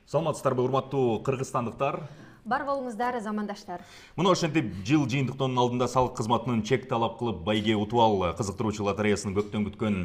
Саламатсыздарбы, урматтуу кыргызстандыктар. Бар болуңуздар, замандаштар. Мына ошентип жыл жыйынтыктын алдында салык кызматынын чек талап кылып байге утуп ал кызыктыруучу лотереясынын көптөн күткөн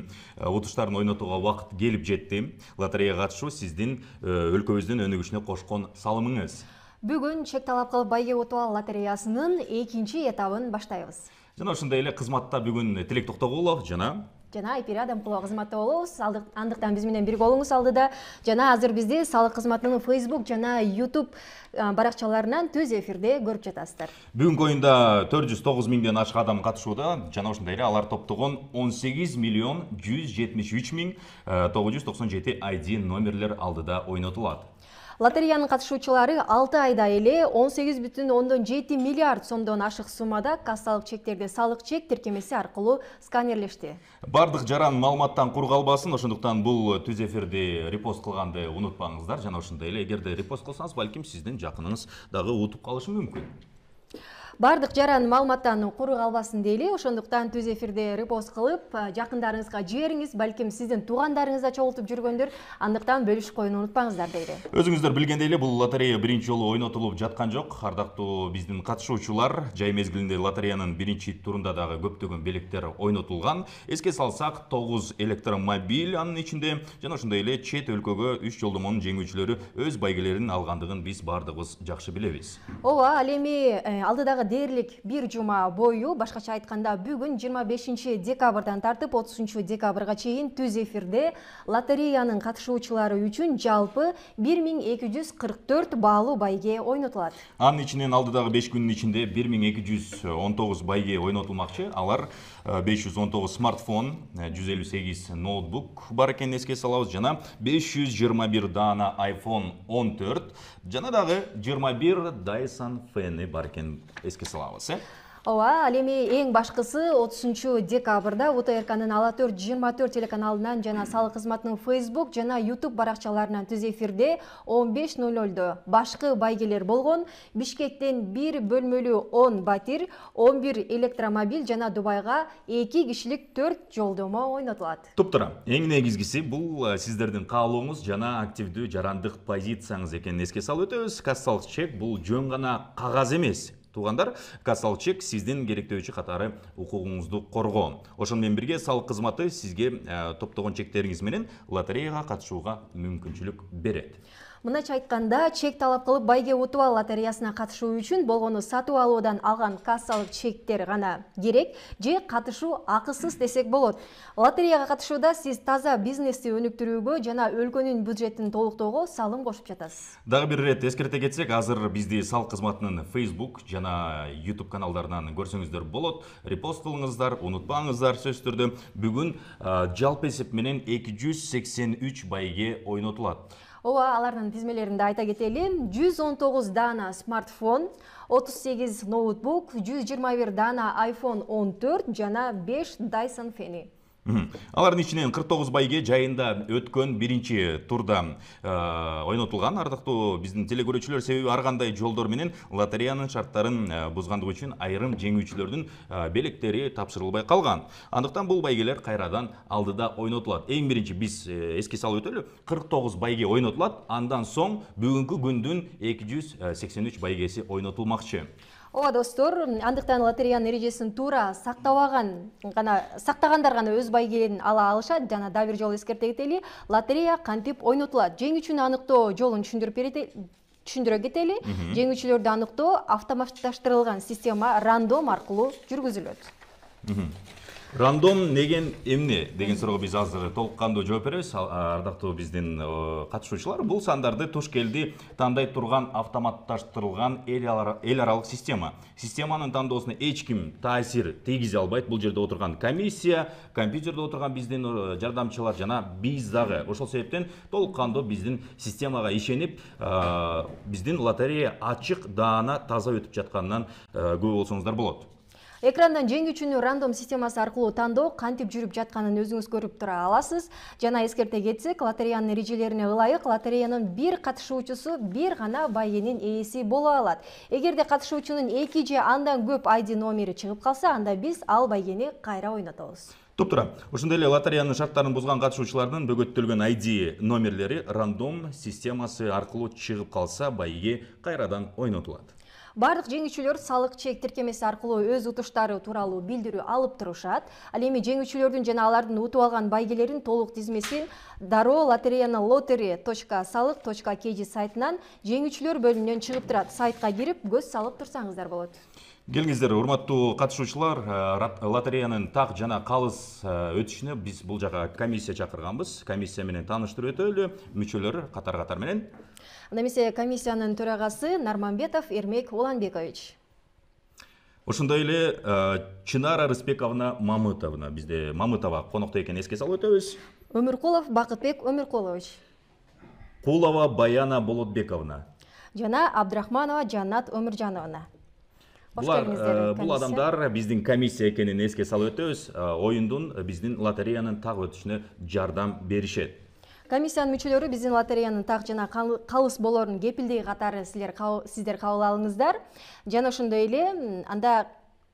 утуштарын ойнотууга убакыт келип жетти. Лотереяга катышуу сиздин өлкөбүздүн өнүгүшүнө кошкон салымыңыз. Бүгүн чек талап кылып байге утуп ал лотереясынын экинчи этабын баштайбыз. Жана ошондой эле кызматта бүгүн Тилек Токтогулов жана Айпира Адамкулова кызматта болобуз. Андыктан биз менен бирге болуңуз алдыда. Жана азыр бизди салык кызматынын Facebook жана YouTube баракчаларынан түз эфирде көрүп жатасыздар. Бүгүнкү оюнда 409 миңден ашык адам катышууда, жана ошондой эле алар топтогон 18 миллион 173 миң 997 ID номерлер алдыда ойнотулат. Лотереянын катышуучулары 6 айда эле 18,7 миллиард сомдон ашык суммада кассалык чектерди салык чек тиркемеси аркылуу сканерлешти. Бардык жаран маалыматтан кур калбасын, ошондуктан бул түз эфирди репост кылганды унутпаңыздар. Жана ошондой эле эгерде репост кылсаңыз, балким сиздин жакыныңыз дагы утуп калышы мүмкүн. Бардык жаран маалыматтан куру калбасын дейли, ошондуктан түз эфирде репост кылып, жакындарыңызга жибериңиз, балким сиздин туугандарыңыз да чогултуп жүргөндүр, андыктан бөлүшүп коюуну унутпаңыздар дейли. Өзүңүздөр билгендей эле, бул лотерея биринчи жолу ойнотулуп жаткан жок. Ардактуу биздин катышуучулар, жай мезгилинде лотереянын биринчи турунда дагы көптөгөн белектер ойнотулган. Эске салсак, 9 электромобиль анын ичинде, жана ошондой эле чет өлкөгө 3 жолдомонун жеңүүчүлөрү өз байгелерин алгандыгын биз бардыгыбыз жакшы билебиз. Ооба, ал эми алдыдагы дээрлик бир жума бою, башкача айтканда бүгүн 25 декабрдан тартып 30 декабрга чейин түз эфирде лотереянын катышуучулары үчүн жалпы 1244 баалуу байге ойнотулат. Анын ичинен алдыдагы 5 күнүн ичинде 1219 байге ойнотулмакчы. Алар 519 смартфон, 158 ноутбук бар экенин эске салабыз, жана 521 даана iPhone 14, жана дагы 21 Dyson Fan бар экенин эске салабыз. Ооба, ал эми эң башкысы 30 декабрда УТРКнын Ала 424 телеканалынан жана салык кызматынын Facebook жана YouTube баракчаларынан түз эфирде 15:00 башкы байгелер болгон Бишкектен 1 бөлмөлүү 10 батир, 11 электромобиль жана Дубайга 2 кишилик 4 жолдомо ойнотулат. Туптура, эң негизгиси бул сиздердин каалооңуз жана активдүү жарандык позицияңыз экенин эске салып өтөбүз. Кассалык чек бул жөн гана кагаз эмес. Туугандар, кассалык чек сиздин керектөөчү катары укугуңузду коргоо. Ошону менен бирге салык кызматы сизге топтогон чектериңиз менен лотереяга катышууга мүмкүнчүлүк берет. Мындайча айтканда, чек талап кылып байге утуп ал лотереясына катышуу үчүн болгону сатып алуудан алган кассалык чектер гана керек, же катышуу акысыз десек болот. Лотереяга катышууда сиз таза бизнести өнүктүрүүгө жана өлкөнүн бюджетин толуктоого салым кошуп жатасыз. Дагы бир ирет эскерте кетсек, азыр бизди салык кызматынын Facebook жана YouTube каналдарынан көрсөңүздөр болот. Репост кылыңыздар, унутпаңыздар сөзсүз түрдө. Бүгүн жалпы эсеп менен 283 байге ойнотулат. Ооба, алардын тизмелеринде айта кетели, 119 даана смартфон, 38 ноутбук, 121 даана iPhone 14 жана 5 Dyson Fan. Алардын ичинен 49 байге жайында өткөн биринчи турда ойнотулган. Ардактуу биздин телекөрүүчүлөр, себеби ар кандай жолдор менен лотереянын шарттарын бузгандыгы үчүн айрым жеңүүчүлөрдүн белектери тапшырылбай калган. Андыктан бул байгелер кайрадан алдыда ойнотулат. Эң биринчи биз эске салып өтөлү, 49 байге ойнотулат, андан соң бүгүнкү күндүн 283 байгеси ойнотулмакчы. Ооба достор, андыктан лотереянын эрежесин туура сактагандар гана өз байгелерин ала алышат. Жана дагы бир жолу эскерте кетели, лотерея кантип ойнотулат? Жеңүүчүнү аныктоо жолун түшүндүрө кетели. Жеңүүчүлөрдү аныктоо автоматташтырылган система рандом аркылуу жүргүзүлөт. Рандом деген эмне деген суроого биз азыр толук кандуу жооп беребиз. Ардактуу биздин катышуучулар, бул сандарды туш келди тандай турган автоматташтырылган эл аралык система. Системанын тандоосуна эч ким таасир тийгизе албайт. Бул жерде отурган комиссия, компьютерде отурган биздин жардамчылар жана биз дагы. Ошол себептен толук кандуу биздин системага ишенип, биздин лотерея ачык, даана, таза өтүп жатканынан күбө болсоңуздар болот. Экрандан жеңүүчүнү рандом системасы аркылуу тандоо кантип жүрүп жатканын өзүңүз көрүп тура аласыз. Жана эскерте кетсек, лотереянын эрежелерине ылайык лотереянын бир катышуучусу бир гана байгенин ээси боло алат. Эгерде катышуучунун 2 же андан көп ID номери чыгып калса, анда биз ал байгени кайра ойнотобуз. Топтура, ошондой эле лотереянын шарттарын бузган катышуучулардын бөгөттөлгөн ID номерлери рандом системасы аркылуу чыгып калса, байге кайрадан ойнотулат. Бардык жеңүүчүлөр салык чек тиркемеси аркылуу өз утуштары тууралуу билдирүү алып турушат. Ал эми жеңүүчүлөрдүн жана алардын утуп алган байгелерин толук тизмесин дароо лотереянын lottery.salik.kg сайтынан жеңүүчүлөр бөлүмүнөн чыгып турат. Сайтка кирип көз салып турсаңыздар болот. Келиңиздер, урматтуу катышуучулар, лотереянын так жана калыс өтүшүнө биз бул жака комиссия чакырганбыз. Комиссия менен тааныштырып өтөлү, мүчөлөр катар-катар менен. Анда эмесе комиссиянын төрагасы Нарманбетов Эрмек Уланбекович. Ошондой эле Чынара Рысбековна Мамытовна, бизде Мамытова конокто экенин эске салып өтөбүз. Өмүркулов Бакытбек Өмүркулович. Кулова Баяна Болотбековна. Жана Абдрахманова Жаннат Өмүржановна. Бул адамдар биздин комиссия экенин эске салып өтөбүз. Оюндун биздин лотереянын так өтүшүнө жардам беришет. Комиссиянын мүчөлөрү биздин лотереянын так жана калыс болорун кепилдиги катары сиздер кабыл алыңыздар. Жана ошондой эле анда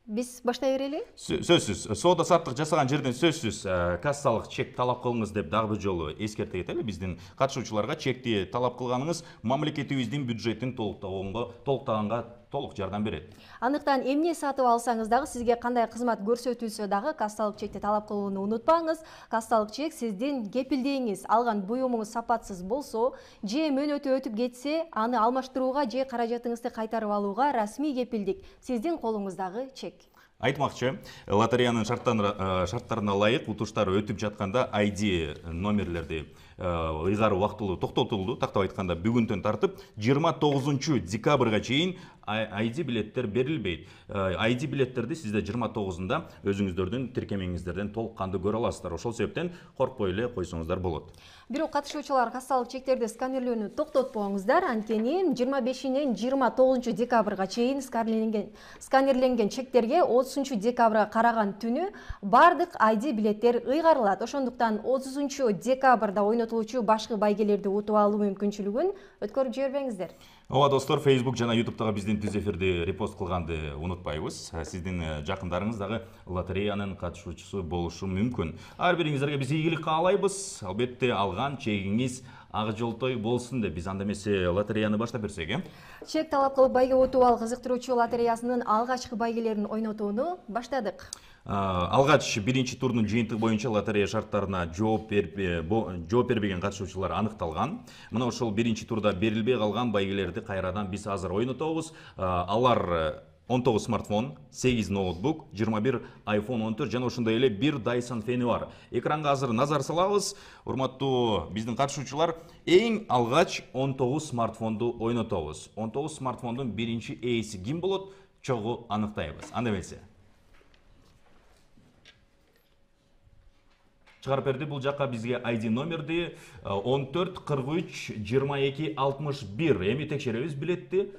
биз баштай берели? Сөзсүз, соода саттык жасаган жерден сөзсүз кассалык чек талап кылыңыз деп дагы бир жолу эскерте кетели. Биздин катышуучуларга чекти талап кылганыңыз мамлекетибиздин бюджетин толуктаганга толук жардам берет. Андыктан эмне сатып алсаңыз дагы сизге кандай кызмат көрсөтүлсө дагы кассалык чекти талап кылууну унутпаңыз. Кассалык чек сиздин кепилдигиңиз, алган буюмуңуз сапатсыз болсо, же мөөнөтү өтүп кетсе, аны алмаштырууга же каражатыңызды кайтарып алууга расмий кепилдик сиздин колуңуздагы чек. Айтмакчы, лотереянын шарттарына ылайык утуштар өтүп жатканда ID номерлерди ыйгаруу убактылуу токтотулду. Тактап айтканда бүгүндөн тартып 29 декабрга чейин ID билеттер берилбейт. ID билеттерди сизде 29-нда өзүңүздөрдүн тиркемеңиздерден толук кандуу көрө аласыздар. Ошол себептен коркпой эле койсоңуздар болот. Бирок катышуучулар кассалык чектерди сканерлөөнү токтотпоңуздар. Анткени 25-нен 29 декабрга чейин сканерленген чектерге 30 декабрга караган түнү бардык ID билеттер ыйгарылат. Ошондуктан 30 декабрда ойнотулуучу башкы байгелерди утуп алуу мүмкүнчүлүгүн өткөрүп жибербеңиздер. Ооба достор, Facebook жана YouTube'тагы биздин түз эфирди репост кылганды унутпайбыз. Сиздин жакындарыңыз дагы лотереянын катышуучусу болушу мүмкүн. Ар бириңиздерге биз ийгилик каалайбыз. Албетте алган чегиңиз ак жолтой болсун деп биз анда эмесе лотереяны баштап берсек, Чек талап кылып байге утуп ал кызыктыруучу лотереясынын алгачкы байгелерин ойнотууну баштадык. Алгач биринчи турдун жыйынтыгы боюнча лотерея шарттарына жооп бербеген катышуучулар аныкталган. Мына ошол биринчи турда берилбей калган байгелерди кайрадан биз азыр ойнотобуз. Алар 19 смартфон, 8 ноутбук, 21 iPhone 14 жана ошондой эле бир Dyson фени бар. Экранга азыр назар салабыз. Урматтуу биздин катышуучулар, эң алгач 19 смартфонду ойнотобуз. 19 смартфондун биринчи ээси ким болот? Чогуу аныктайбыз. Анда эмесе. Чыгарып берди бул жака бизге ID номерди 14 43 22 61. Эми текшеребиз билетти.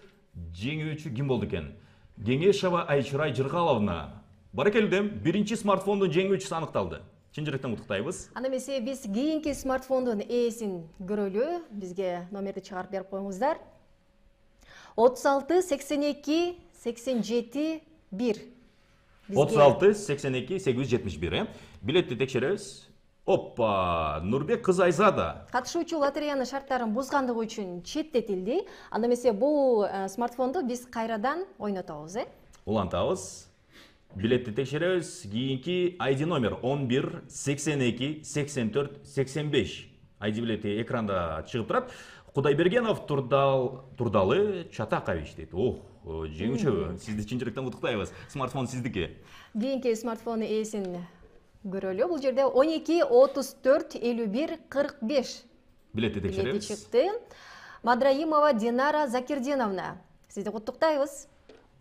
Жеңүүчү ким болду экен? Кеңешова Айчырай Жыргаловна. Баракелдем, биринчи смартфондун жеңүүчүсү аныкталды. Чын жүрөктөн куттуктайбыз. Анда эмесе биз кийинки смартфондун ээсин көрөлү. Бизге номерди чыгарып берип коюңуздар. 36 82 87 1. 36 82 871. Билетти текшеребиз. Оппа, Нурбек кызы Айзада. Катышуучу лотереянын шарттарын бузгандыгы үчүн четтетилди. Анда эмесе бул смартфонду биз кайрадан ойнотобуз, Улантабыз. Билетти текшеребиз. Кийинки ID номер 11 82 84 85. ID билети экранда чыгып турат. Кудайбергенов Турдалы Чатакович дейт. Жеңүүчү, сизди чын жүрөктөн куттуктайбыз. Смартфон сиздики. Кийинки смартфондун ээсин көрөлү. Бул жерде 12 34 51 45. Билетти текшеребиз. Чыкты. Мадраимова Динара Закирдиновна. Сизди куттуктайбыз.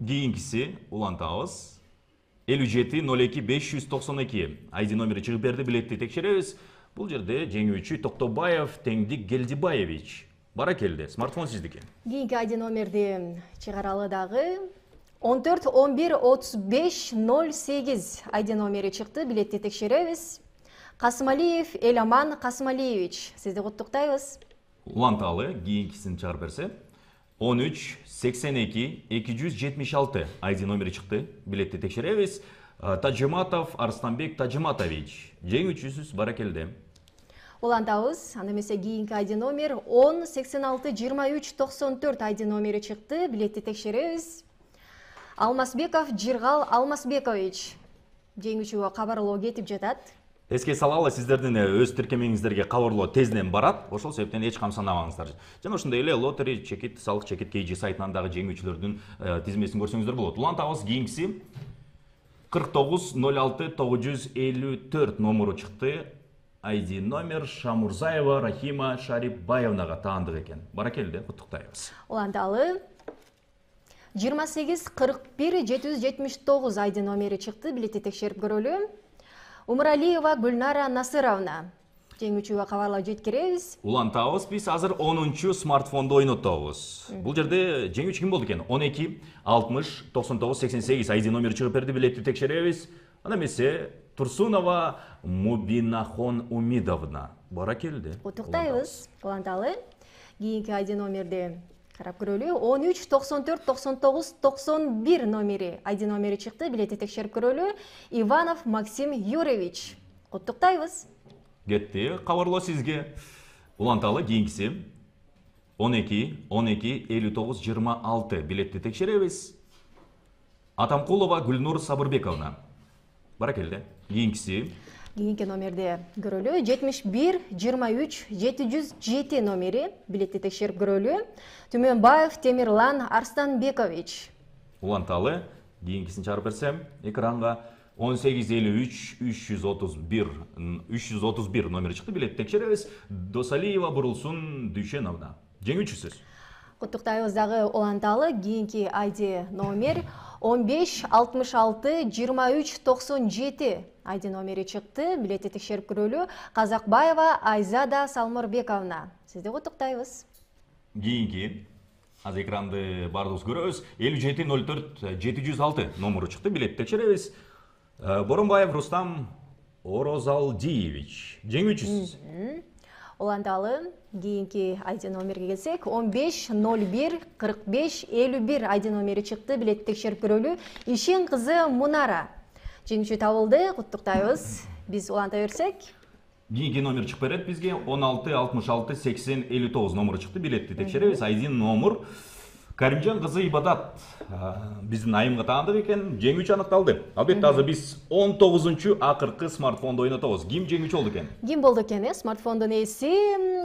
Кийинкиси улантабыз. 57 02 592. ID номери чыгып берди, билетти текшеребиз. Бул жерде жеңүүчү Токтобаев Теңдик Гелдибаевич. Баракелде, смартфон сиздики. Кийинки ID номерди чыгаралы дагы 14 11 35 08 ID номери чыкты, билетти текшеребиз. Касымалиев Эламан Касымалиевич, сизди куттуктайбыз. Уланталы, кийинкисин чыгарып берсе. 13 82 276 ID номери чыкты, билетти текшеребиз. Тажиматов Арстанбек Тажиматович. Жеңүүчүсүз баракелде. Улантабыз. Анда эмесе кийинки айди номер 10 86 23 94 айди номери чыкты. Билетти текшеребиз. Алмасбеков Жиргал Алмасбекович. Жеңүүчүгө кабарлоо кетип жатат. Эске салалы, сиздердин өз тиркемеңиздерге кабарлоо тезден барат. Ошол себептен эч камсанабаңыздар. Жана ошондой эле лотери, чекит, салык чекит KG сайтынан дагы жеңүүчүлөрдүн тизмесин көрсөңүздөр болот. Улантабыз, кийинкиси 49 06 954 номеру чыкты. ID номер Шамурзаева Рахима Шарипбаевнага таандык экен. Баракелде, куттуктайбыз. Уланталы 28 41 779 айди номери чыкты. Билетти текшерип көрөлү. Умуралиева Гүлнара Насыровна. Жеңүүчүгө кабарлоо жеткиребиз. Улантабыз, биз азыр 10-чу смартфонду ойнотобуз. Бул жерде жеңүүчү ким болду экен? 12 60 99 88 айди номери чыгып берди. Билетти текшеребиз. Ана эмесе Турсунова Мубинахон Умидовна. Баракелде. Куттуктайбыз. Уланталы. Кийинки айди номерди карап көрөлү. 13 94 99 91 номери айди номери чыкты. Билетти текшерип көрөлү. Иванов Максим Юрьевич. Куттуктайбыз. Кетти. Кабарлоо сизге. Уланталы, кийинкиси 12 12 59 26 билетти текшеребиз. Атамкулова Гүлнур Сабырбековна. Баракелде. Кийинки номерди көрөлү. 71 23 707 номери билетти текшерип көрөлү. Түмөнбаев Темирлан Арстанбекович. Уланталы, кийинкисин чыгарып берсем экранга 1853 331 номери чыкты. Билетти текшеребиз. Досалиева Бурулсун Дүйшеновна. Жеңүүчүсүз. Куттуктайбыз дагы. Уланталы. Кийинки айди номер 15 66 23 97 айди номери чыкты. Билетти текшерип көрөлү. Казакбаева Айзада Салмырбековна. Сизди куттуктайбыз. Кийинки азыр экранды бардыбыз көрөбүз. 57 04 706 номеру чыкты. Билетти текшеребиз. Боронбаев Рустам Орозалдиевич. Жеңүүчүсүз. Уланталы. Кийинки айди номерге келсек, 15 01 45 51 айди номери чыкты. Билетти текшерип көрөлү. Ишен кызы Мунара. Жеңүүчү табылды. Куттуктайбыз. Биз уланта берсек. Кийинки номер чыгып берет бизге. 16 66 80 59 номеру чыкты. Билетти текшеребиз. Айди номер Каримжан кызы Ибадат. Биздин айымга таандык экен. Жеңүүчү аныкталды. Албетте азыр биз 19-чу акыркы смартфонду ойнотобуз. Ким жеңүүчү болду экен? Ким болду экен? Смартфондун ээси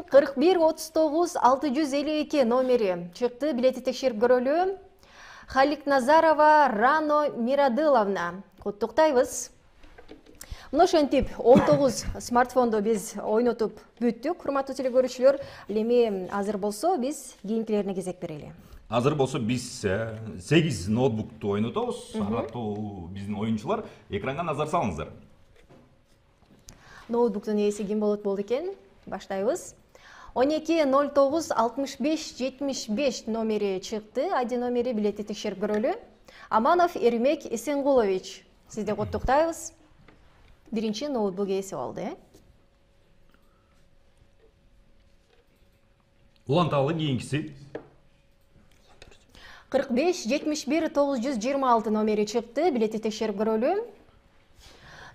41 39 652 номери чыкты. Билетти текшерип көрөлү. Халик Назарова Рано Мирадыловна. Куттуктайбыз. Мына ошентип 19 смартфонду биз ойнотуп бүттүк. Урматтуу телекөрүүчүлөр, эми азыр болсо биз кийинкилерине кезек берели. Азыр болсо биз 8 ноутбукту ойнотобуз. Араттуу биздин оюнчулар, экранга назар салыңыздар. Ноутбуктун ээси ким болду экен? Баштайбыз. 12 09 65 75 номери чыкты. Айди номери билетти текшерип көрөлү. Аманов Эрмек Эсенгулович. Сизди куттуктайбыз. Биринчи ноутбук ээси болду. Уланталы, кийинкиси 45 71 926 номери чыкты. Билетти текшерип көрөлү.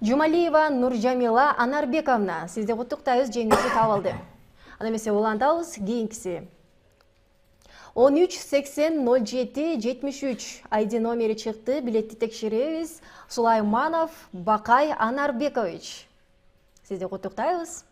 Жумалиева Нуржамила Анарбековна. Сизди куттуктайбыз. Жеңүүчү табылды. Ана эмесе улантабыз. Кийинкиси 13 80 07 73 айди номери чыкты. Билетти текшеребиз. Сулайманов Бакай Анарбекович. Сизди куттуктайбыз.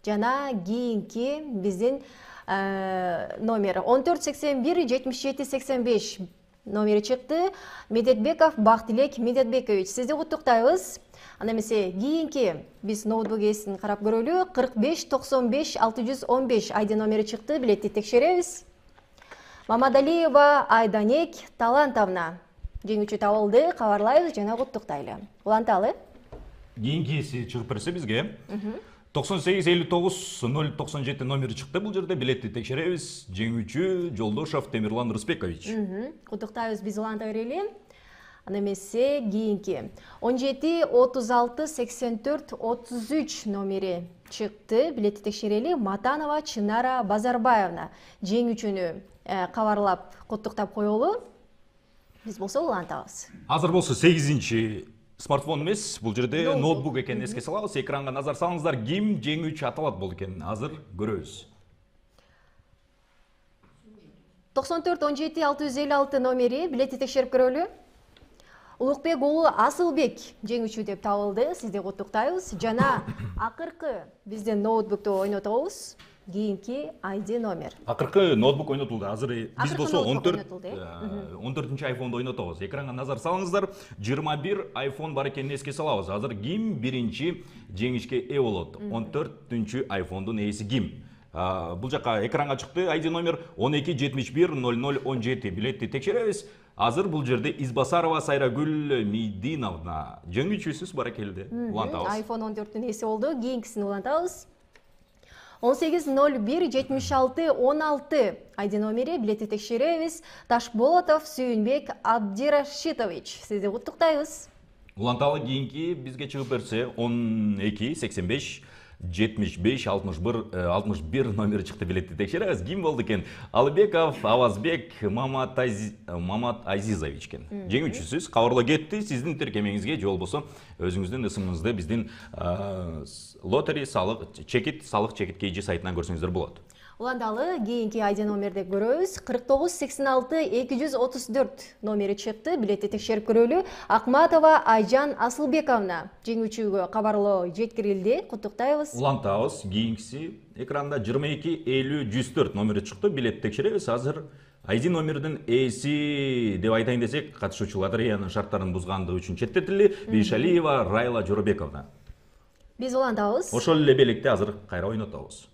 Жана кийинки биздин номер 14 81 77 85 номери чыкты. Медетбеков Бактилек Медетбекович. Сизди куттуктайбыз. Ана эмесе кийинки биз ноутбук ээсин карап көрөлү. 45 95 615 айди номери чыкты. Билетти текшеребиз. Мамадалиева Айданек Талантовна. Жеңүүчү табылды. Кабарлайбыз жана куттуктайлы. Уланталы. Кийинкиси чыгып берсе бизге 98 59 097 номери чыкты. Бул жерде билетти текшеребиз. Жеңүүчү Жолдошов Темирлан Рыспекович. Куттуктайбыз, биз уланта берели. Ана эмесе кийинки 17 36 84 33 номери чыкты. Билетти текшерели. Матанова Чынара Базарбаевна. Жеңүүчүнү кабарлап куттуктап коелу. Биз болсо улантабыз. Азыр болсо 8-чи смартфон эмес, бул жерде ноутбук экенин эске салабыз. Экранга назар салыңыздар, ким жеңүүчү аталат болду экен. Азыр көрөбүз. 94-17-656 номери билетти текшерип көрөлү. Улукбек уулу Асылбек жеңүүчү деп табылды. Сизди куттуктайбыз. Жана акыркы биздин ноутбукту ойнотобуз. Кийинки ID номер. Акыркы ноутбук ойнотулду. Азыр биз Акыркы болсо ноутбук 14-чү iPhone'ду ойнотобуз. Экранга назар салыңыздар. 21 iPhone бар экенин эске салабыз. Азыр ким биринчи жеңишке ээ болот? 14-чү iPhone'дун ээси ким? Бул жака экранга чыкты. ID номер 12-71-00-17. Билетти текшеребиз. Азыр бул жерде Избасарова Сайрагүл Мейдиновна жеңүүчүсүз баракелде. Улантабыз. iPhone 14-түн ээси болду. Кийинкисин улантабыз. 18-01-76-16 ID номери билетти текшеребиз. Ташболотов Сүйүнбек Абдирашитович. Сизди куттуктайбыз. Уланталы кийинки бизге чыгып берсе 12-85-75-61 номери чыкты, билетти текшеребиз. Ким болду экен? Алыбеков Авазбек Мамат Азизович экен. Жеңүүчүсүз. Кабарлоо кетти. Сиздин тиркемеңизге же болбосо өзүңүздүн ысымыңызды биздин лотери салык чекит KG сайтынан көрсөңүздөр болот. Уландалы кийинки ID номерди көрөбүз. 49-86-234 номери чыкты. Билетти текшерип көрөлү. Акматова Айжан Асылбековна жеңүүчүгө кабарлоо жеткирилди. Куттуктайбыз. Улантабыз. Кийинкиси экранда 22-50-104 номери чыкты. Билетти текшеребиз. Азыр ID номердин ээси деп айтайын десек, катышуучу лотереянын шарттарын бузгандыгы үчүн четтетилди. Бейшалиева Райла Жоробековна. Биз улантабыз. Ошол эле белекте азыр кайра ойнотобуз.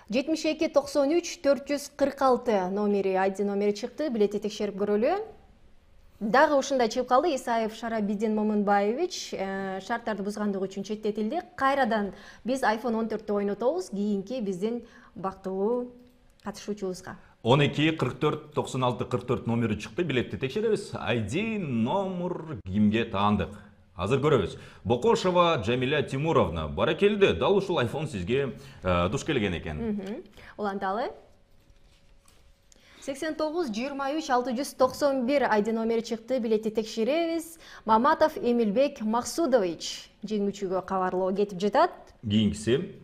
72-93-446 номери ID номери чыкты. Билетти текшерип көрөлү. Дагы ушундай чыгып калды. Исаев Шарабидин Момунбаевич шарттарды бузгандыгы үчүн четтетилди. Кайрадан биз iPhone 14-тү ойнотобуз. Кийинки биздин бактылуу катышуучубузга. 12-44-96-44 номери чыкты. Билетти текшеребиз. ID номер кимге таандык? Азыр көрөбүз. Бокошова Джамиля Тимуровна баракелде. Дал ушул iPhone сизге туш келген экен. Уланталы. 89-23-691 ID номери чыкты. Билетти текшеребиз. Маматов Эмилбек Максудович жеңүүчүгө кабарлоо кетип жатат. Кийинкиси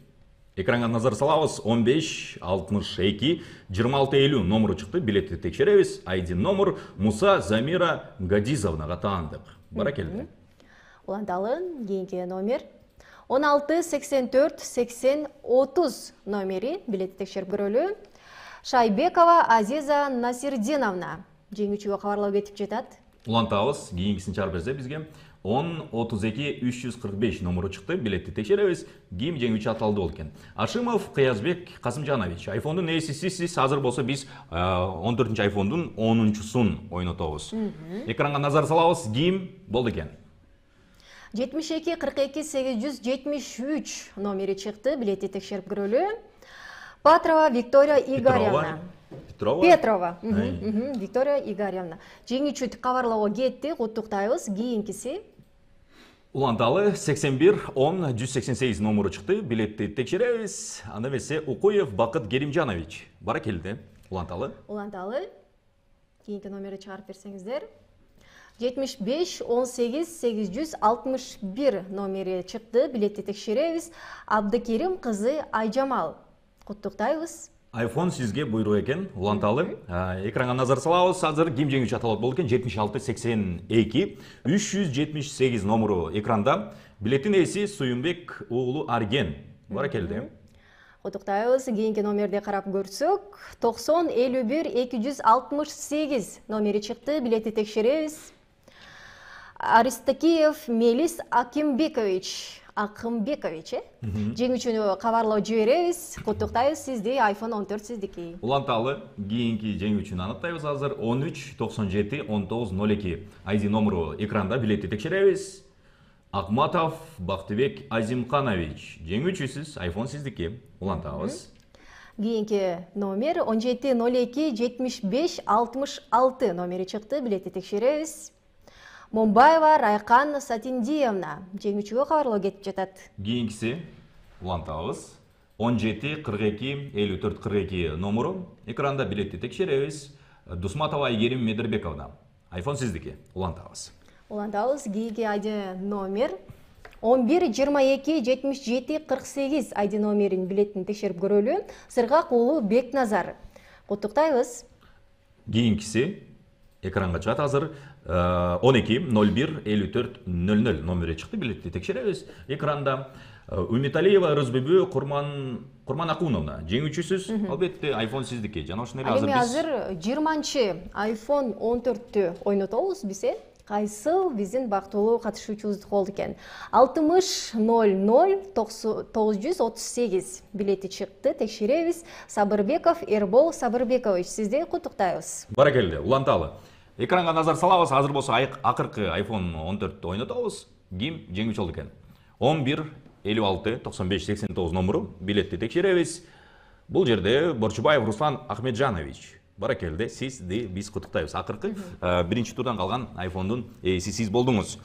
экранга назар салабыз. 15-62-26-50 номери чыкты. Билетти текшеребиз. ID номер Муса Замира Гадизовнага таандык. Баракелде. Уланталы кийинки номер 16-84-80-30 номери билетти текшерип көрөлү. Шайбекова Азиза Насирдиновна жеңүүчүгө кабарлоо кетип жатат. Улантабыз. Кийинкисин чыгарып берсе бизге 10-32-345 номери чыкты. Билетти текшеребиз. Ким жеңүүчү аталды болду экен? Ашимов Кыязбек Касымжанович. iPhone'дун ээсиси сиз. Азыр болсо биз 14-чү iPhone'дун 10-чусун ойнотобуз. Экранга назар салабыз. Ким болду экен? 72-42-873 номери чыкты. Билетти текшерип көрөлү. Патрова Виктория Игоревна. Петрова. Виктория Игоревна. Жеңүүчү кабарлоого кетти. Куттуктайбыз. Кийинкиси Уланталы 81-10-188 номери чыкты. Билетти текшеребиз. Анда эмесе Укуев Бакыт Керимжанович. Баракелде. Уланталы. Уланталы. Кийинки номери чыгарып берсеңиздер. 75-18-861 номери чыкты. Билетти текшеребиз. Абдыкерим кызы Айжамал. Куттуктайбыз. iPhone сизге буйрук экен. Уланталы. Экранга назар салабыз. Азыр ким жеңүүчү аталат болду экен? 76-82-378 номери экранда. Билеттин ээси Суюнбек уулу Арген. Баракелде. Куттуктайбыз. Кийинки номерди карап көрсөк, 90-51-268 номери чыкты. Билетти текшеребиз. Аристакиев Мелис Акимбекович. Жеңүүчүнү кабарлоо жиберебиз. Куттуктайбыз сизди. iPhone 14 сиздики. Уланталы кийинки жеңүүчүнү аныктайбыз азыр. 13-97-19-02 ID номери экранда. Билетти текшеребиз. Акматов Бактыбек Азимканович. Жеңүүчүсүз. iPhone сиздики. Улантабыз. Кийинки номер 17-02-75-66 номери чыкты. Билетти текшеребиз. Момбаева Райкан Сатиндиевна жеңүүчүгө кабарлоо кетип жатат. Кийинкиси улантабыз. 17-42-54-42 номери экранда. Билетти текшеребиз. Дусматова Айгерим Медербековна. Айфон сиздики. Улантабыз. Улантабыз. Кийинки айди номер 11 22 77 48 айди номерин билетин текшерип көрөлү. Сыргак уулу Бекназар. Куттуктайбыз. Кийинкиси экранга чыгат азыр. 12 01 54 00 номери чыкты, билетти текшеребиз. Экранда Умиталиева Рызбүбү Курман Акуновна жеңүүчүсүз. Албетте айфон сиздики. Жана ошондой эле Эми азыр азыр 20 iPhone 14-тү ойнотобуз биз. Кайсыл биздин бактылуу катышуучубуз болду экен. 60 00 938 билети чыкты. Текшеребиз. Сабырбеков Эрбол Сабырбекович, сизди куттуктайбыз. Баракелде, уланталы. Экранга назар салабыз. Азыр болсо акыркы iPhone 14-тү ойнотобуз. Ким жеңүүчү болду экен? 11 56 95 89 номеру билетти текшеребиз. Бул жерде Борчубаев Руслан Ахмеджанович. Баракелде, сизди биз куттуктайбыз. Акыркы биринчи турдан калган айфондун ээси сиз болдуңуз.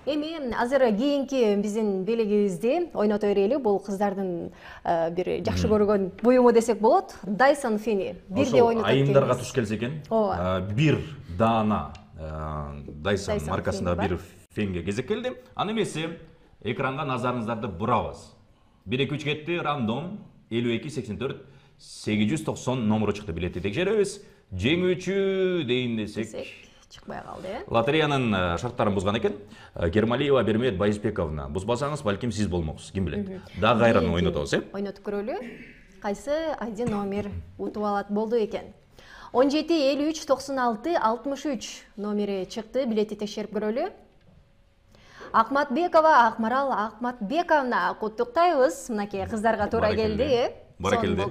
Эми азыр кийинки биздин белегибизди ойното берели. Бул кыздардын бир жакшы көргөн буюму десек болот. Dyson Feni. Бирде ойнотот. Айымдарга туш келсе экен. Бир даана Dyson Dyson маркасында Feni бир фенге кезек келди. Аны эмесе экранга назарыңыздарды бурабыз. 1-2-3 кетти, рандом 52 84 890 номеру чыкты, билетти текшеребиз. Жеңүүчү дейин десек чыкпай калды. Лотереянын шарттарын бузган экен. Кермалиева Бермет Байызбековна. Бузбасаңыз, балким сиз болмоксуз, ким билет. Дагы кайрадан ойнотобуз, Ойнотуп көрөлү. Кайсы айди номер утуп алат болду экен. 17 53 96 63 номери чыкты, билетти текшерип көрөлү. Акматбекова Акмарал Акматбековна, куттуктайбыз. Мынакей кыздарга туура келди. Баракелде.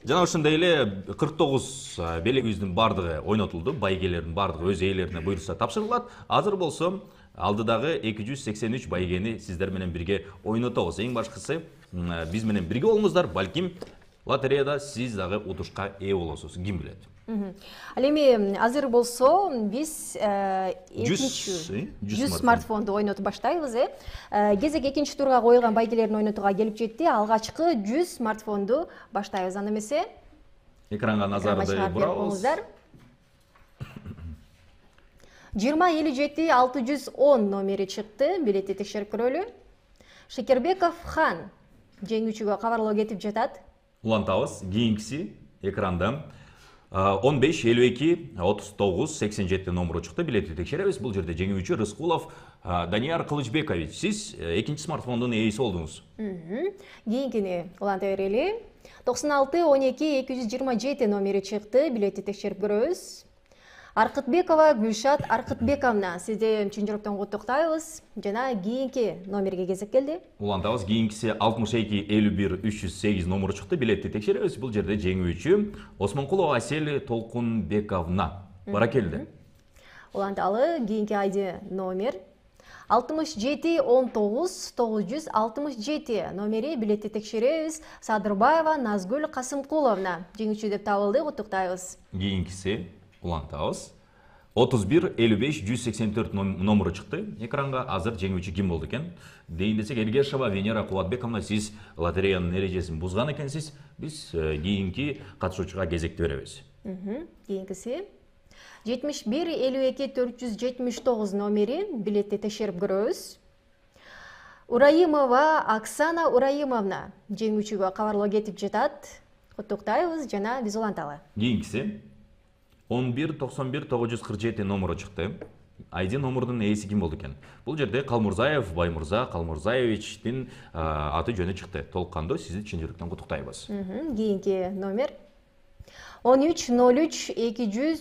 Жана ошондой эле 49 белегибиздин бардыгы ойнотулду. Байгелердин бардыгы өз ээлерине буйрса тапшырылат. Азыр болсо алдыдагы 283 байгени сиздер менен бирге ойнотобуз. Эң башкысы биз менен бирге болуңуздар. Балким лотереяда сиз дагы утушка ээ болосуз. Ким билет? Ал эми азыр болсо биз 100 смартфонду ойнотуп баштайбыз. Кезек экинчи турга коюлган байгелердин ойнотууга келип жетти. Алгачкы 100 смартфонду баштайбыз. Аны эмесе экранга назарды бурабыз. 20 57 610 номери чыкты, билетти текшерип көрөлү. Шекербеков Хан жеңүүчүгө кабарлоо кетип жатат. Улантабыз. Кийинкиси экранда 15 52 39 87 номеру чыкты, билетти текшеребиз. Бул жерде жеңүүчү Рыскулов Данияр Кылычбекович. Сиз экинчи смартфондун ээси болдуңуз. Кийинкини уланта берели. 96 12 227 номери чыкты, билетти текшерип көрөбүз. Аркытбекова Гүлшат Аркытбековна, сизди чын жүрөктөн куттуктайбыз. Жана кийинки номерге кезек келди. Улантабыз. Кийинкиси 62 51 308 номеру чыкты, билетти текшеребиз. Бул жерде жеңүүчү Осмонкулова Асель Толкунбековна. Баракелде. Уланталы. Кийинки айди номер 67 19 967 номери, билетти текшеребиз. Садырбаева Назгүл Касымкуловна жеңүүчү деп табылды, куттуктайбыз. Кийинкиси улантабыз. 31 55 184 номеру чыкты. Экранга азыр жеңүүчү ким болду экен? Дейин десек, Эргешова Венера Кубатбековна, сиз лотереянын эрежесин бузган экенсиз. Биз кийинки катышуучуга кезекти беребиз. Кийинкиси 71 52 479 номери, билетти текшерип көрөбүз. Ураимова Оксана Ураимовна жеңүүчүгө кабарлоо кетип жатат. Куттуктайбыз. Жана биз уланталы. Кийинкиси 11 91 947 номеру чыкты. Айди номердун ээси ким болду экен? Бул жерде Калмурзаев Баймурза Калмурзаевичтин аты жөнү чыкты. Толккандо сизди чын жүрөктөн куттуктайбыз. Кийинки номер 13 03 200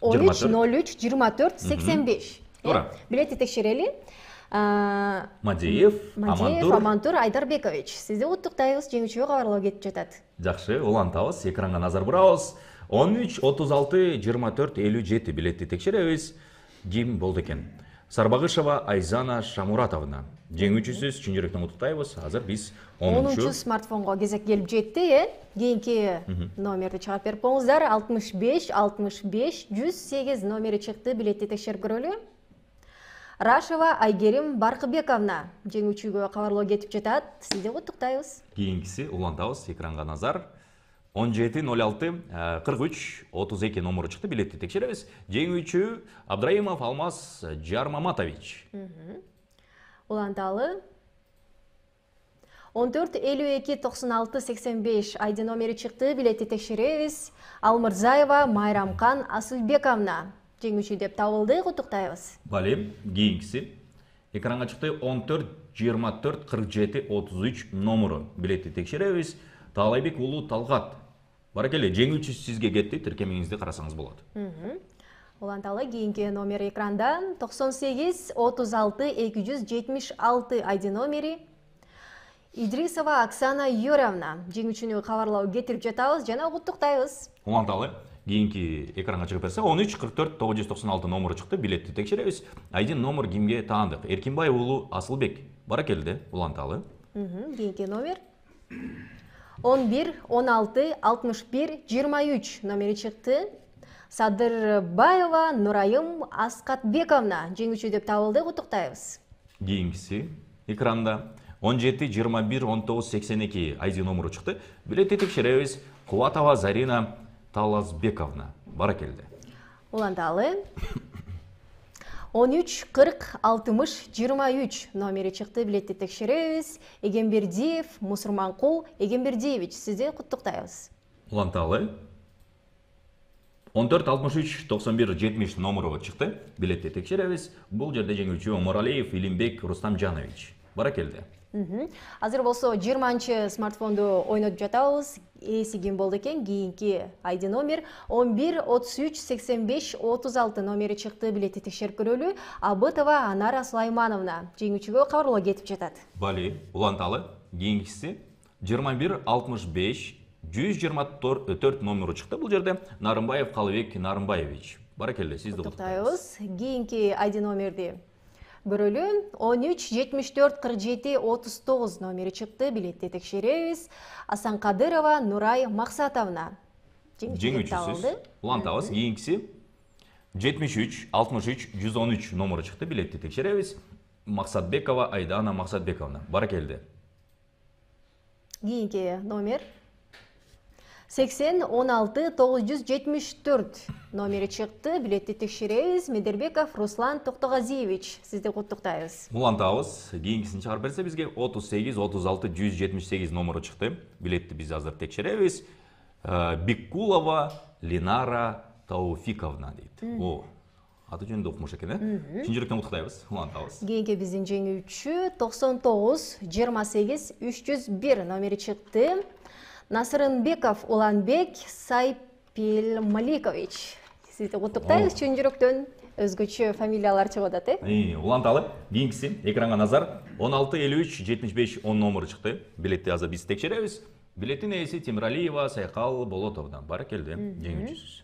13 03 24 85. Туура. Билетти текшерели. Мадеев Амантур Айдарбекович, сизди куттуктайбыз. Жеңүүчүгө кабарлоо кетип жатат. Жакшы, улантабыз. Экранга назар бурабыз. 13 36 24 57 билетти текшеребиз. Ким болду экен? Сарбагышева Айзана Шамуратовна. Жеңүүчүсүз, чын жүрөктөн куттуктайбыз. Азыр биз 10 смартфонго кезек келип жетти. Кийинки номерди чыгарып берип коюңуздар. 65 65 108 номери чыкты, билетти текшерип көрөлү. Рашева Айгерим Баркыбековна жеңүүчүгө кабарлоо кетип жатат. Сизди куттуктайбыз. Кийинкиси улантабыз. Экранга назар. 17-06-43-32 номеру чыкты, билетти текшеребиз. Жеңүүчү Абдраимов Алмаз Жармаматович. Уланталы 14-52-96-85 айдын номери чыкты, билетти текшеребиз. Алмырзаева Майрамкан Асылбековна жеңүүчү деп табылды, куттуктайбыз. Балем, кийинкиси экранга чыкты 14-24-47-33 номеру, билетти текшеребиз. Таалайбек уулу Талгат. Баракеле, жеңүүчү сизге кетти, тиркемеңизди карасаңыз болот. Уланталы кийинки номер экранда 98-36-276 айдын номери. Идрисова Оксана Юрьевна жеңүүчүнү кабарлоо кетирип жатабыз жана куттуктайбыз. Уланталы кийинки экранга чыгып берсе 13-44-996 номеру чыкты, билетти текшеребиз. Айдын номер кимге таандык? Эркинбай уулу Асылбек. Баракелде, уланталы. Кийинки номер 11-16-61-23 номери чыкты. Садырбаева Нурайым Аскатбековна жеңүүчү деп табылды, куттуктайбыз. Кийинкиси экранда 17-21-19-82 айдын номеру чыкты, билетти текшеребиз. Кубатова Зарина Талазбековна. Баракелде. Уланталы 13-40-60-23 номери чыкты, билетти текшеребиз. Эгембердиев Мусурманкул Эгембердиевич, сизди куттуктайбыз. Уланталы 14-63-91-70 номеру чыкты, билетти текшеребиз. Бул жерде жеңүүчү Омаралиев Илимбек Рустамжанович. Баракелде. Азыр болсо 20-чы смартфонду ойнотуп жатабыз. Эси ким болду экен? Кийинки айдын номер 11-33-85-36 номери чыкты, билетти текшерип көрөлү. Абытова Анара Сулаймановна жеңүүчүгө кабарлоо кетип жатат. Бали, уланталы кийинкиси 21-65-124 номеру чыкты. Бул жерде Нарымбаев Калыбек Нарымбаевич. Баракелде, сизди куттуктайбыз. Кийинки айдын номерди көрөлү. 13-74-47-39 номери чыкты, билетти текшеребиз. Асанкадырова Нурай Максатовна жеңүүчүсүз. Улантабыз. Кийинкиси 73-63-113 номеру чыкты, билетти текшеребиз. Максатбекова Айдана Максатбековна. Баракелде. Кийинки номер 80-16-974 номери чыкты, билетти текшеребиз. Медербеков Руслан Токтогазиевич, сизди куттуктайбыз. Улантабыз. Кийинкисин чыгарып берсе бизге 38-36-178 номеру чыкты, билетти биз азыр текшеребиз. Биккулова Линара Тауфиковна дейт. О, аты жөнүндө окумуш экен, Чын жүрөктөн куттуктайбыз. Улантабыз. Кийинки биздин жеңүүчү 99-28-301 номери чыкты. Насырынбеков Уланбек Сайпелмаликович. Сизди куттуктайбыз, чын жүрөктөн өзгөчө фамилиялар чыгып атат, Уланталы. Кийинкиси экранга назар 16-53-75-10 номеру чыкты, билетти азыр биз текшеребиз. Билеттин ээси Темиралиева Сайкал Болотовна. Баракелде, жеңүүчүсүз.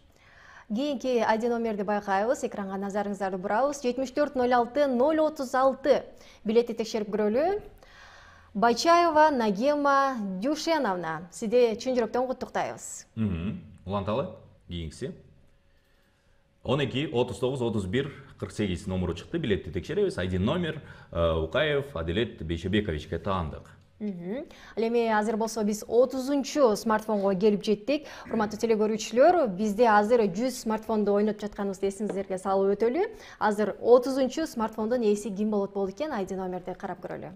Кийинки айдын номерди байкайбыз, экранга назарыңыздарды бурабыз. 74-06-036 билетти текшерип көрөлү. Байчаева Нагема Дюшеновна, сизди чын жүрөктөн куттуктайбыз. Уланталы кийинкиси 12-39-31-48 номеру чыкты, билетти текшеребиз. Айдын номер Укаев Аделет Бейшебековичке таандык. Ал эми азыр болсо биз 30-чу смартфонго келип жеттик. Урматтуу телекөрүүчүлөр, бизде азыр 100 смартфонду ойнотуп жатканыбызды эсиңиздерге салып өтөлү. Азыр 30-чу смартфондун ээси ким болот экен, айдын номерди карап көрөлү.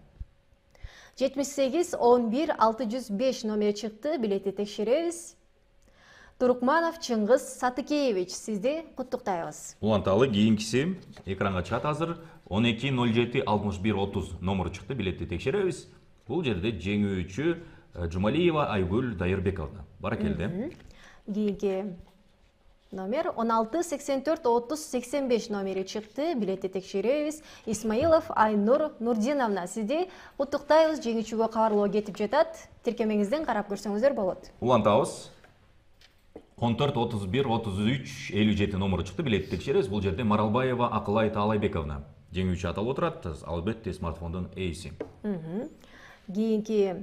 78-11-605 номери чыкты, билетти текшеребиз. Турукманов Чыңгыз Сатыкеевич, сизди куттуктайбыз. Уланталы кийинкиси экранга чыгат азыр 12-07-61-30 номеру чыкты, билетти текшеребиз. Бул жерде жеңүүчү Жумалиева Айгүл Дайырбековна. Баракелде. Кийинки номер 16-84-30-85 номери чыкты, билетти текшеребиз. Исмаилов Айнур Нурдиновна, сизди куттуктайбыз, жеңүүчүгө кабарлоо кетип жатат. Тиркемеңизден карап көрсөңүздөр болот. Улантабыз. 14-31-33-57 номеру чыкты, билетти текшеребиз. Бул жерде Маралбаева Акылай Таалайбековна жеңүүчү аталып отурат, албетте смартфондун ээси. Кийинки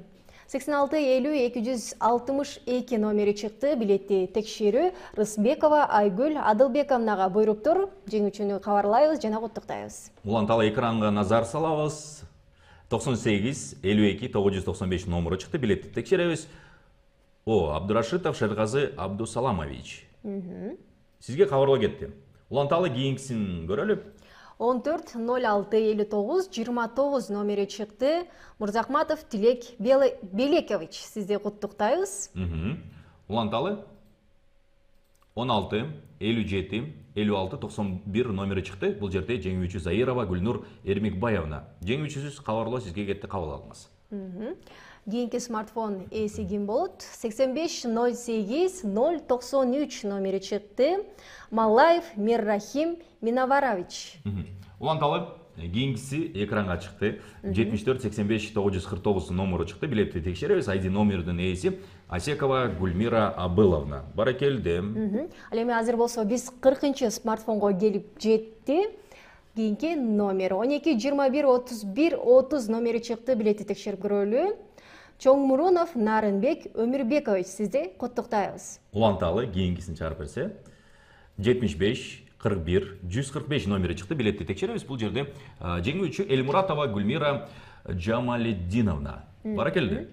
86-50-262 номери чыкты, билетти текшерүү. Рысбекова Айгүл Адылбековнага буйруптур, жеңүүчүнү кабарлайбыз жана куттуктайбыз. Уланталы экранга назар салабыз. 98-52-995 номеру чыкты, билетти текшеребиз. Абдурашитов Шерғазы Абдусаламович. Сизге кабарлоо кетти. Уланталы кийинкисин көрөлү. 14-06-59-29 номери чыкты. Мурзахматов Тилек Белекович, сизди куттуктайбыз. Уланталы 16-57-56-91 номери чыкты. Бул жерде жеңүүчү Заирова Гүлнур Эрмикбаевна. Жеңүүчүсүз кабарлоо сизге кетти, кабыл алыңыз. Кийинки смартфон ээси ким болот? 85-08-093 номери чыкты. Малаев Миррахим Минаварович. Уланталы кийинкиси экранга чыкты. 74-85-949 номеру чыкты. Билетти текшеребиз. ID номердин ээси Асекова Гульмира Абыловна. Баракелде. Ал эми азыр болсо биз 40-чы смартфонго келип жетти. Кийинки номер 12-21-31-30 номери чыкты. Билетти текшерип көрөлү. Чоңмурунов Нарынбек Өмүрбекович, сизди куттуктайбыз. Уланталы кийинкисин чыгарып берсе 75-41-145 номери чыкты. Билетти текшеребиз. Бул жерде жеңүүчү Элмуратова Гүлмира Жамалетдиновна. Баракелде.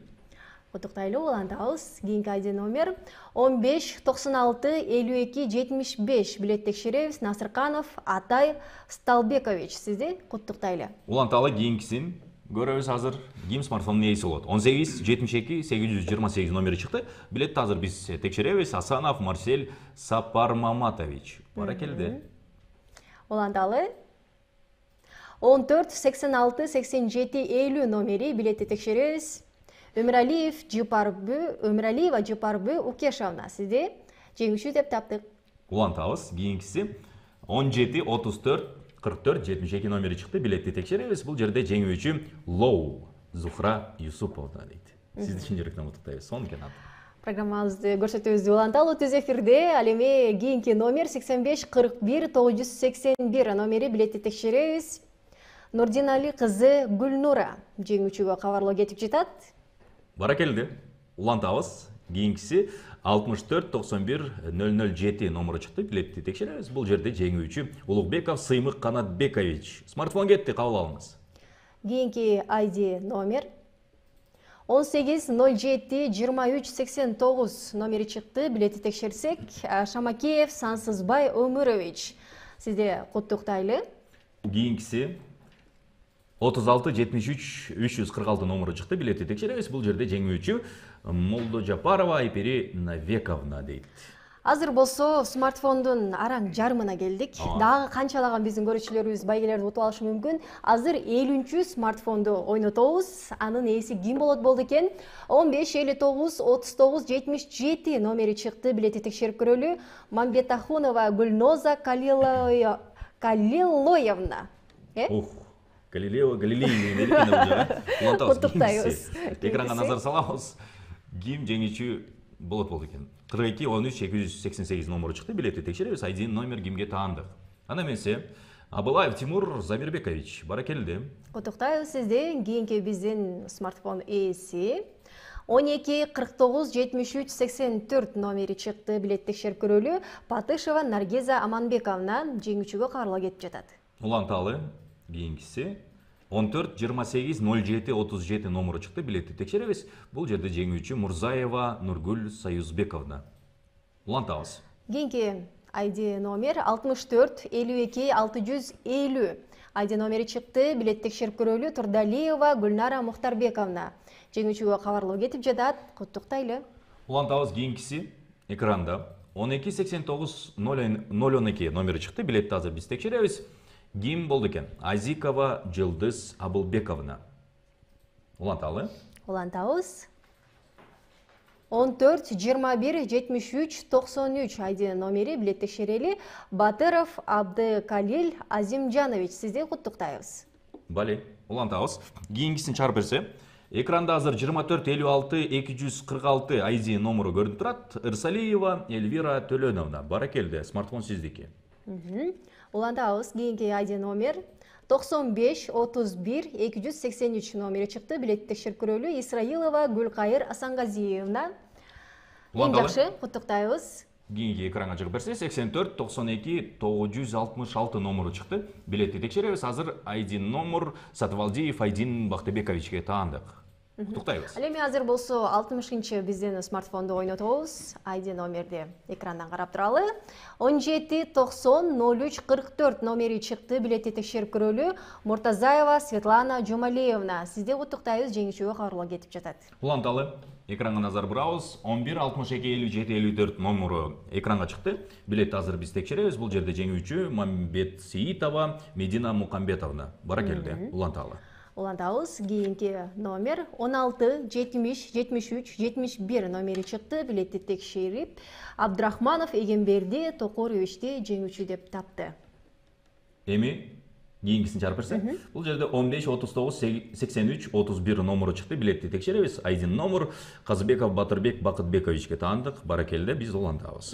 Куттуктайлуу, улантабыз. Кийинки ID номер 15-96-52-75 билет текшеребиз. Насырканов Атай Сталбекович, сизди куттуктайлы. Уланталы кийинкисин көрөбүз азыр. Ким смартфондун ээси болот? 18-72-828 номери чыкты. Билетти азыр биз текшеребиз. Асанов Марсель Сапармаматович. Баракелде. Уланталы 14-86-87-50 номери билетти текшеребиз. Өмүралиева Жыпарбы Укешовна, сизди жеңүүчү деп таптык. Улантабыз. Кийинкиси 17-34-44-72 номери чыкты. Билетти текшеребиз. Бул жерде жеңүүчү Лоу Зуфра Юсуповна дейт. Сизди чын жүрөктөн куттуктайбыз. Сонун экен аты. Программабызды көрсөтөбүз. Уланталы түз эфирде. Ал эми кийинки номер 85-41-981 номери билетти текшеребиз. Нурдинали кызы Гүлнура жеңүүчүгө кабарлоо кетип жатат. Баракелде. Улантабыз. Кийинкиси 64-91-007 номеру чыкты. Билетти текшеребиз. Бул жерде жеңүүчү Улукбеков Сыймык Канатбекович. Смартфон кетти, кабыл алыңыз. Кийинки ID номер 18-07-23-89 номери чыкты. Билетти текшерсек, Шамакеев Сансызбай Өмүрович, сизди куттуктайлы. Кийинкиси 36-73-346 номеру чыкты. Билетти текшеребиз. Бул жерде жеңүүчү Молдожапарова Айпери Навековна дейт. Азыр болсо смартфондун араң жарымына келдик. Дагы канчалаган биздин көрүүчүлөрүбүз байгелерди утуп алышы мүмкүн. Азыр 50-чү смартфонду ойнотобуз. Анын ээси ким болот экен? 15-59-39-77 номери чыкты. Билетти текшерип көрөлү. Мамбетахунова Гүлноза Калилоевна. Галилеева. Куттуктайбыз. Экранга назар салабыз. Ким жеңүүчү болот экен? 42-13-288 номеру чыкты. Билетти текшеребиз. ID номер кимге таандык? Ана эменсе Абылаев Тимур Замирбекович. Баракелде. Куттуктайбыз сизди. Кийинки биздин смартфон ээси 12-49-73-84 номери чыкты. Билет текшерип көрөлү. Патышева Наргиза Аманбековна жеңүүчүгө кабарлоо кетип жатат. Уланталы кийинкиси 14-28-07-37 номеру чыкты. Билетти текшеребиз. Бул жерде жеңүүчү Мурзаева Нургүл Союзбековна. Улантабыз. Кийинки ID номер 64-52-650 ID номери чыкты. Билет текшерип көрөлү. Турдалиева Гүлнара Мухтарбековна жеңүүчүгө кабарлоо кетип жатат. Куттуктайлы. Улантабыз. Кийинкиси экранда 12-89-012 номери чыкты. Билетти азыр биз текшеребиз. Ким болду экен? Азикова Жылдыз Абылбековна. Уланталы. Улантабыз. 14-21-73-93 ID номери билет текшерели. Батыров Абдыкалил Азимжанович, сизди куттуктайбыз. Бали. Улантабыз. Кийинкисин чыгарып берсе, экранда азыр 24-56-246 ID номеру көрүнүп турат. Ирсалиева Эльвира Төлөновна. Баракелде. Смартфон сиздики. Улантабыз. Кийинки ID номер 95-31-283 номери чыкты. Билет текшерип көрөлү. Исраилова Гүлкайыр Асангазиевна. Эң жакшы, куттуктайбыз. Кийинки экранга чыгып берсе 84-92-966 номеру чыкты. Билетти текшеребиз. Азыр ID номер Сатыбалдиев Айдин Бактыбековичке таандык. Куттуктайбыз. Ал эми азыр болсо 60-чы биздин смартфонду ойнотобуз. ID номерди экрандан карап туралы. 17 90 03 44 номери чыкты. Билетти текшерип көрөлү. Муртазаева Светлана Жумалиевна. Сизди куттуктайбыз, жеңүүчүгө кабарлоо кетип жатат. Уланталы экранга назар бурабыз. 11 62 57 54 номеру экранга чыкты. Билетти азыр биз текшеребиз. Бул жерде жеңүүчү Мамбет Сиитова Медина Мукамбетовна. Баракелде. Уланталы. Улантабыз. Кийинки номер 16 70 73 71 номери чыкты. Билетти текшерип Абдрахманов Эгемберди Токуровичти жеңүүчү деп тапты. Эми кийинкисин чыгарып берсе. Бул жерде 15 39 83 31 номеру чыкты. Билетти текшеребиз. Айдин номер Казыбеков Батырбек Бакытбековичке таандык. Баракелде, биз улантабыз.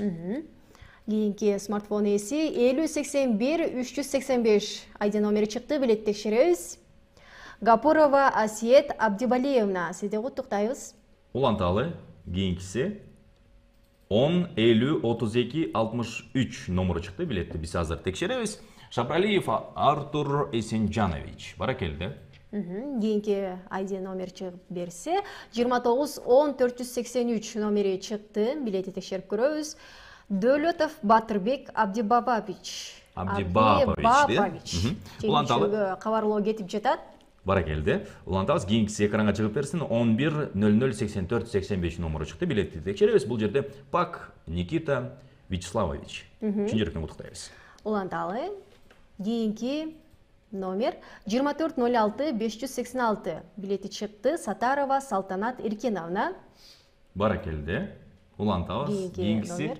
Кийинки смартфон ээси 50 81 385 айдин номери чыкты. Билетти текшеребиз. Гапурова Асиет Абдибалиевна. Сизди куттуктайбыз. Уланталы кийинкиси 10 50 32 63 номеру чыкты. Билетти биз азыр текшеребиз. Шапралиев Артур Эсенжанович. Баракелде. Кийинки ID номер чыгып берсе 29 10 483 номери чыкты. Билетти текшерип көрөбүз. Дөлөтов Батырбек Абдибабович. Уланталы кабарлоо кетип жатат. Баракелде. Улантабыз. Кийинкиси экранга чыгып берсин. 11 00 84 85 номеру чыкты. Билетти текшеребиз. Бул жерде Пак Никита Вячеславович. Чын жүрөктөн куттуктайбыз. Уланталы. Кийинки номер 24 06 586. Билети чыкты. Сатарова Салтанат Иркеновна. Баракелде. Улантабыз. Кийинкиси номер.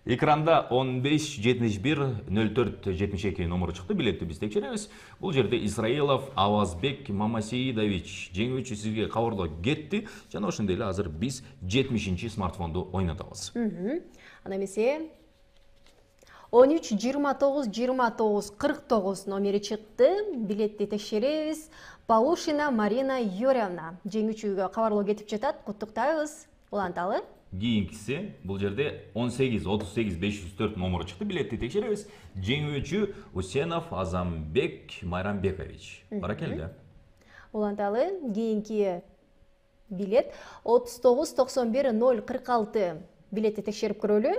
экранда 15 71 04 72 номеру чыкты. Билетти биз текшеребиз. Бул жерде Исраилов Авазбек Мамасиидович жеңүүчү сизге кабарлоо кетти. Жана ошондой эле азыр биз 70-чи смартфонду ойнотобуз. Ана эмесе 13 29 29 49 номери чыкты. Билетти текшеребиз. Паушина Марина Юрьевна жеңүүчүгө кабарлоо кетип жатат. Куттуктайбыз. Уланталы. Кийинкиси бул жерде 18 38 504 номеру чыкты. Билетти текшеребиз. Жеңүүчү Усенов Азамбек Майрамбекович. Баракелде. Уланталы. Кийинки билет 39 91 046. Билетти текшерип көрөлү.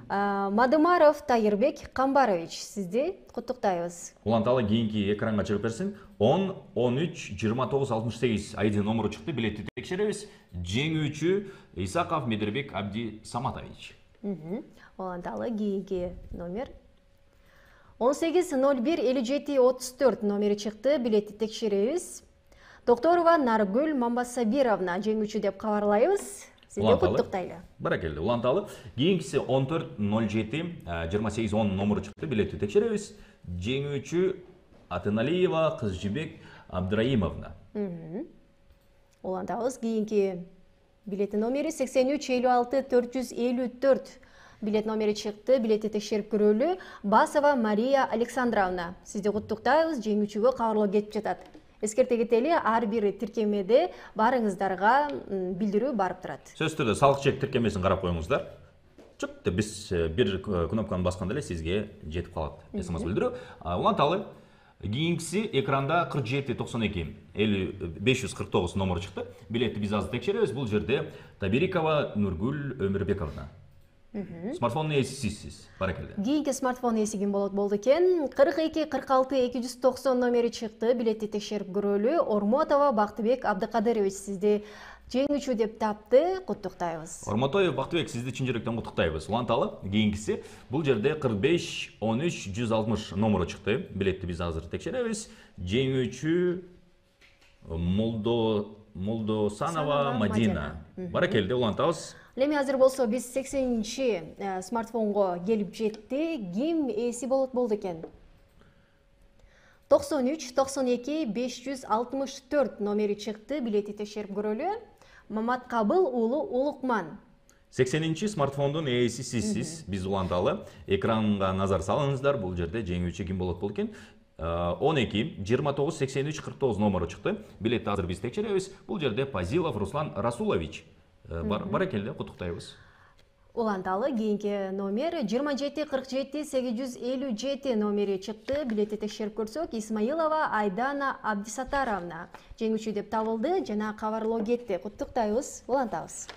Мадымаров Тайырбек Камбарович. Сизди куттуктайбыз. Уланталы кийинки экранга чыгып берсин. 10 13 29 68 ID номеру чыкты. Билетти текшеребиз. Жеңүүчү Исаков Медербек Абди Саматович. Уланталы кийинки номер 18 01 57 34 номери чыкты. Билетти текшеребиз. Докторова Наргүл Мамбасабировна жеңүүчү деп кабарлайбыз. Сизди куттуктайлы. Баракелде. Уланталы. Кийинкиси 14 07 28 10 номеру чыкты. Билетти текшеребиз. Жеңүүчү Атыналиева Кызжибек Абдраимовна. Улантабыз. Кийинки билет номери 83 56 454. Билет номери чыкты. Билетти текшерип көрөлү. Басова Мария Александровна. Сизди куттуктайбыз. Жеңүүчүгө кабарлоо кетип жатат. Эскерте кетели, ар бир тиркемеде барыңыздарга билдирүү барып турат. Сөзсүз түрдө салык чек тиркемесин карап коюңуздар. Чыпты биз бир кнопканы басканда эле сизге жетип калат СМС билдирүү. Уланталы. Кийинкиси экранда 47 92 549 номеру чыкты. Билетти биз азыр текшеребиз. Бул жерде Табирикова Нургүл Өмүрбековна. Смартфондун ээси сизсиз. Баракелде. Кийинки смартфон ээси ким болду экен? 42 46 290 номери чыкты. Билетти текшерип көрөлү. Ормотова Бактыбек Абдыкадырович сизди жеңүүчү деп тапты. Куттуктайбыз. Ормотоев Бактыбек сизди чын жүрөктөн куттуктайбыз. Уланталы. Кийинкиси бул жерде 45 13 160 номеру чыкты. Билетти биз азыр текшеребиз. Жеңүүчү Молдосанова Мадина. Баракелде. Улантабыз. Эми азыр болсо биз 80-чи смартфонго келип жетти. Ким ээси болду экен? 93 92 564 номери чыкты. Билетти текшерип көрөлү. Маматкабыл уулу Улукман. 80-чи смартфондун ээси сизсиз. Биз Уланталы. Экранга назар салыңыздар. Бул жерде жеңүүчү ким болот экен? 12 29 83 49 номеру чыкты. Билетти азыр биз текшеребиз. Бул жерде Пазилов Руслан Расулович. Баракелде, куттуктайбыз. Уланталы кийинки номер 27-47-857 номери чыкты. Билетти текшерип көрсөк, Исмаилова Айдана Абдисатаровна жеңүүчү деп табылды жана кабарлоо кетти. Куттуктайбыз, улантабыз.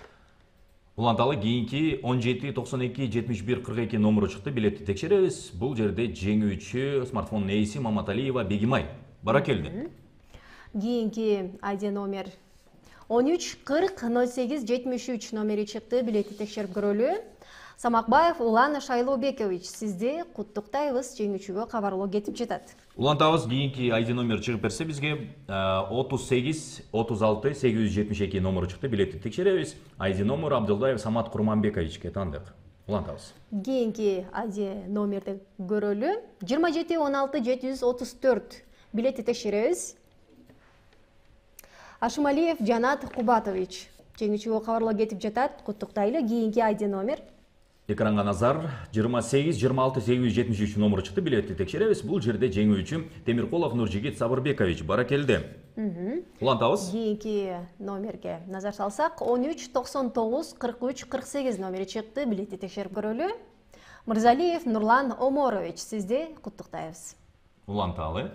Уланталы кийинки 17-92-71-42 номеру чыкты. Билетти текшеребиз. Бул жерде жеңүүчү смартфондун ээси Маматалиева Бегимай. Баракелди. Кийинки ID номер 13-40-08-73 номери чыкты. Билетти текшерип көрөлү. Самакбаев Улан Шайлообекович, сизди куттуктайбыз, жеңүүчүгө кабарлоо кетип жатат. Улантабыз, кийинки ID номер чыгып берсе бизге 38-36-872 номеру чыкты. Билетти текшеребиз. ID номер Абдылдаев Самат Курманбековичке тандык. Улантабыз. Кийинки ID номерди көрөлү. 27-16-734 билетти текшеребиз. Ашымалиев Жанат Кубатович, жеңүүчүгө кабарлоо кетип жатат. Куттуктайлы. Кийинки ID номер Экранга назар 28-26-873 номеру чыкты. Билетти текшеребиз. Бул жерде жеңүүчү Темиркулов Нуржигит Сабырбекович. Баракелди. Улантабыз. Кийинки номерге назар салсак, 13-99-43-48 номери чыкты. Билетти текшерип көрөлү. Мырзалиев Нурлан Оморович, сизди куттуктайбыз. Уланталы.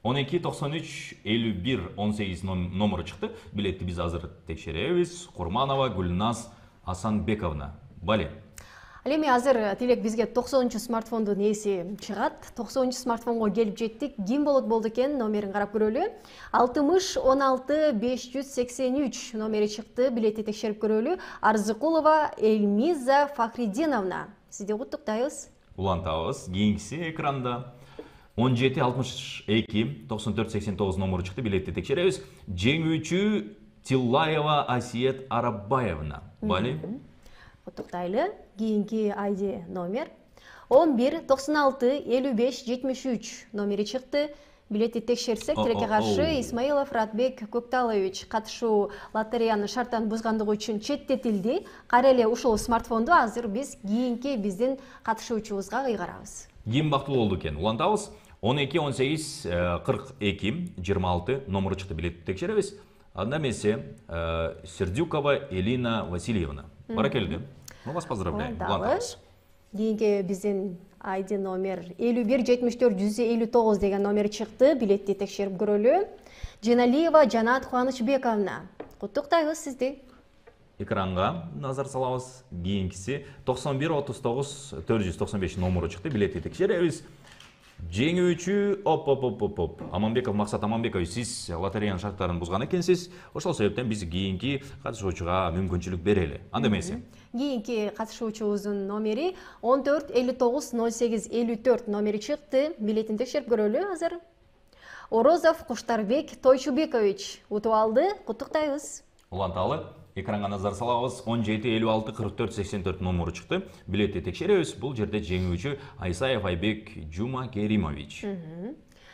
12-93-51-18 номеру чыкты. Билетти биз азыр текшеребиз. Курманова Гүлназ Асанбековна. Бали. Ал эми азыр тилек бизге 90 смартфондун ээси чыгат. 90 смартфонго келип жеттик. Ким болду экен, номерин карап көрөлү. 60-16-583 номери чыкты. Билетти текшерип көрөлү. Арзыкулова Эльмиза Фахридиновна, сизди куттуктайбыз. Улантабыз. Кийинкиси экранда 17-62-94-89 номеру чыкты. Билетти текшеребиз. Жеңүүчү Тиллаева Асиет Арабаевна. Бали. Куттуктайлы. Кийинки ID номер 11-96-55-73 номери чыкты. Билетти текшерсек, тилекке каршы Исмаилов Ратбек Көкталович катышуу лотереянын шарттарын бузгандыгы үчүн четтетилди. Кайра эле ушул смартфонду азыр биз кийинки биздин катышуучубузга кыйгарабыз. Ким бактылуу болду экен? Улантабыз. 12-18-42-26 номеру чыкты. Билетти текшеребиз. Анда эмесе Сердюкова Элина Васильевна. Баракелди. Мы вас поздравляем. Улантабыз. Кийинки биздин ID номер 51-74-159 деген номер чыкты. Билетти текшерип көрөлү. Женалиева Жанат Кубанычбековна, куттуктайбыз сизди. Экранга назар салабыз. Кийинкиси 91-39-495 номеру чыкты. Билетти текшеребиз. Жеңүүчү Аманбеков Максат Аманбекович, сиз лотереянын шарттарын бузган экенсиз. Ошол себептен биз кийинки катышуучуга мүмкүнчүлүк берели. Анда эмесе. Кийинки катышуучубуздун номери 14-59-08-54 номери чыкты. Билетин текшерип көрөлү азыр. Орозов Куштарбек Тойчубекович утуп алды. Куттуктайбыз. Уланталы. Экранга назар салабыз. 17-56-44-84 номеру чыкты. Билетти текшеребиз. Бул жерде жеңүүчү Айсаев Айбек Жума Керимович.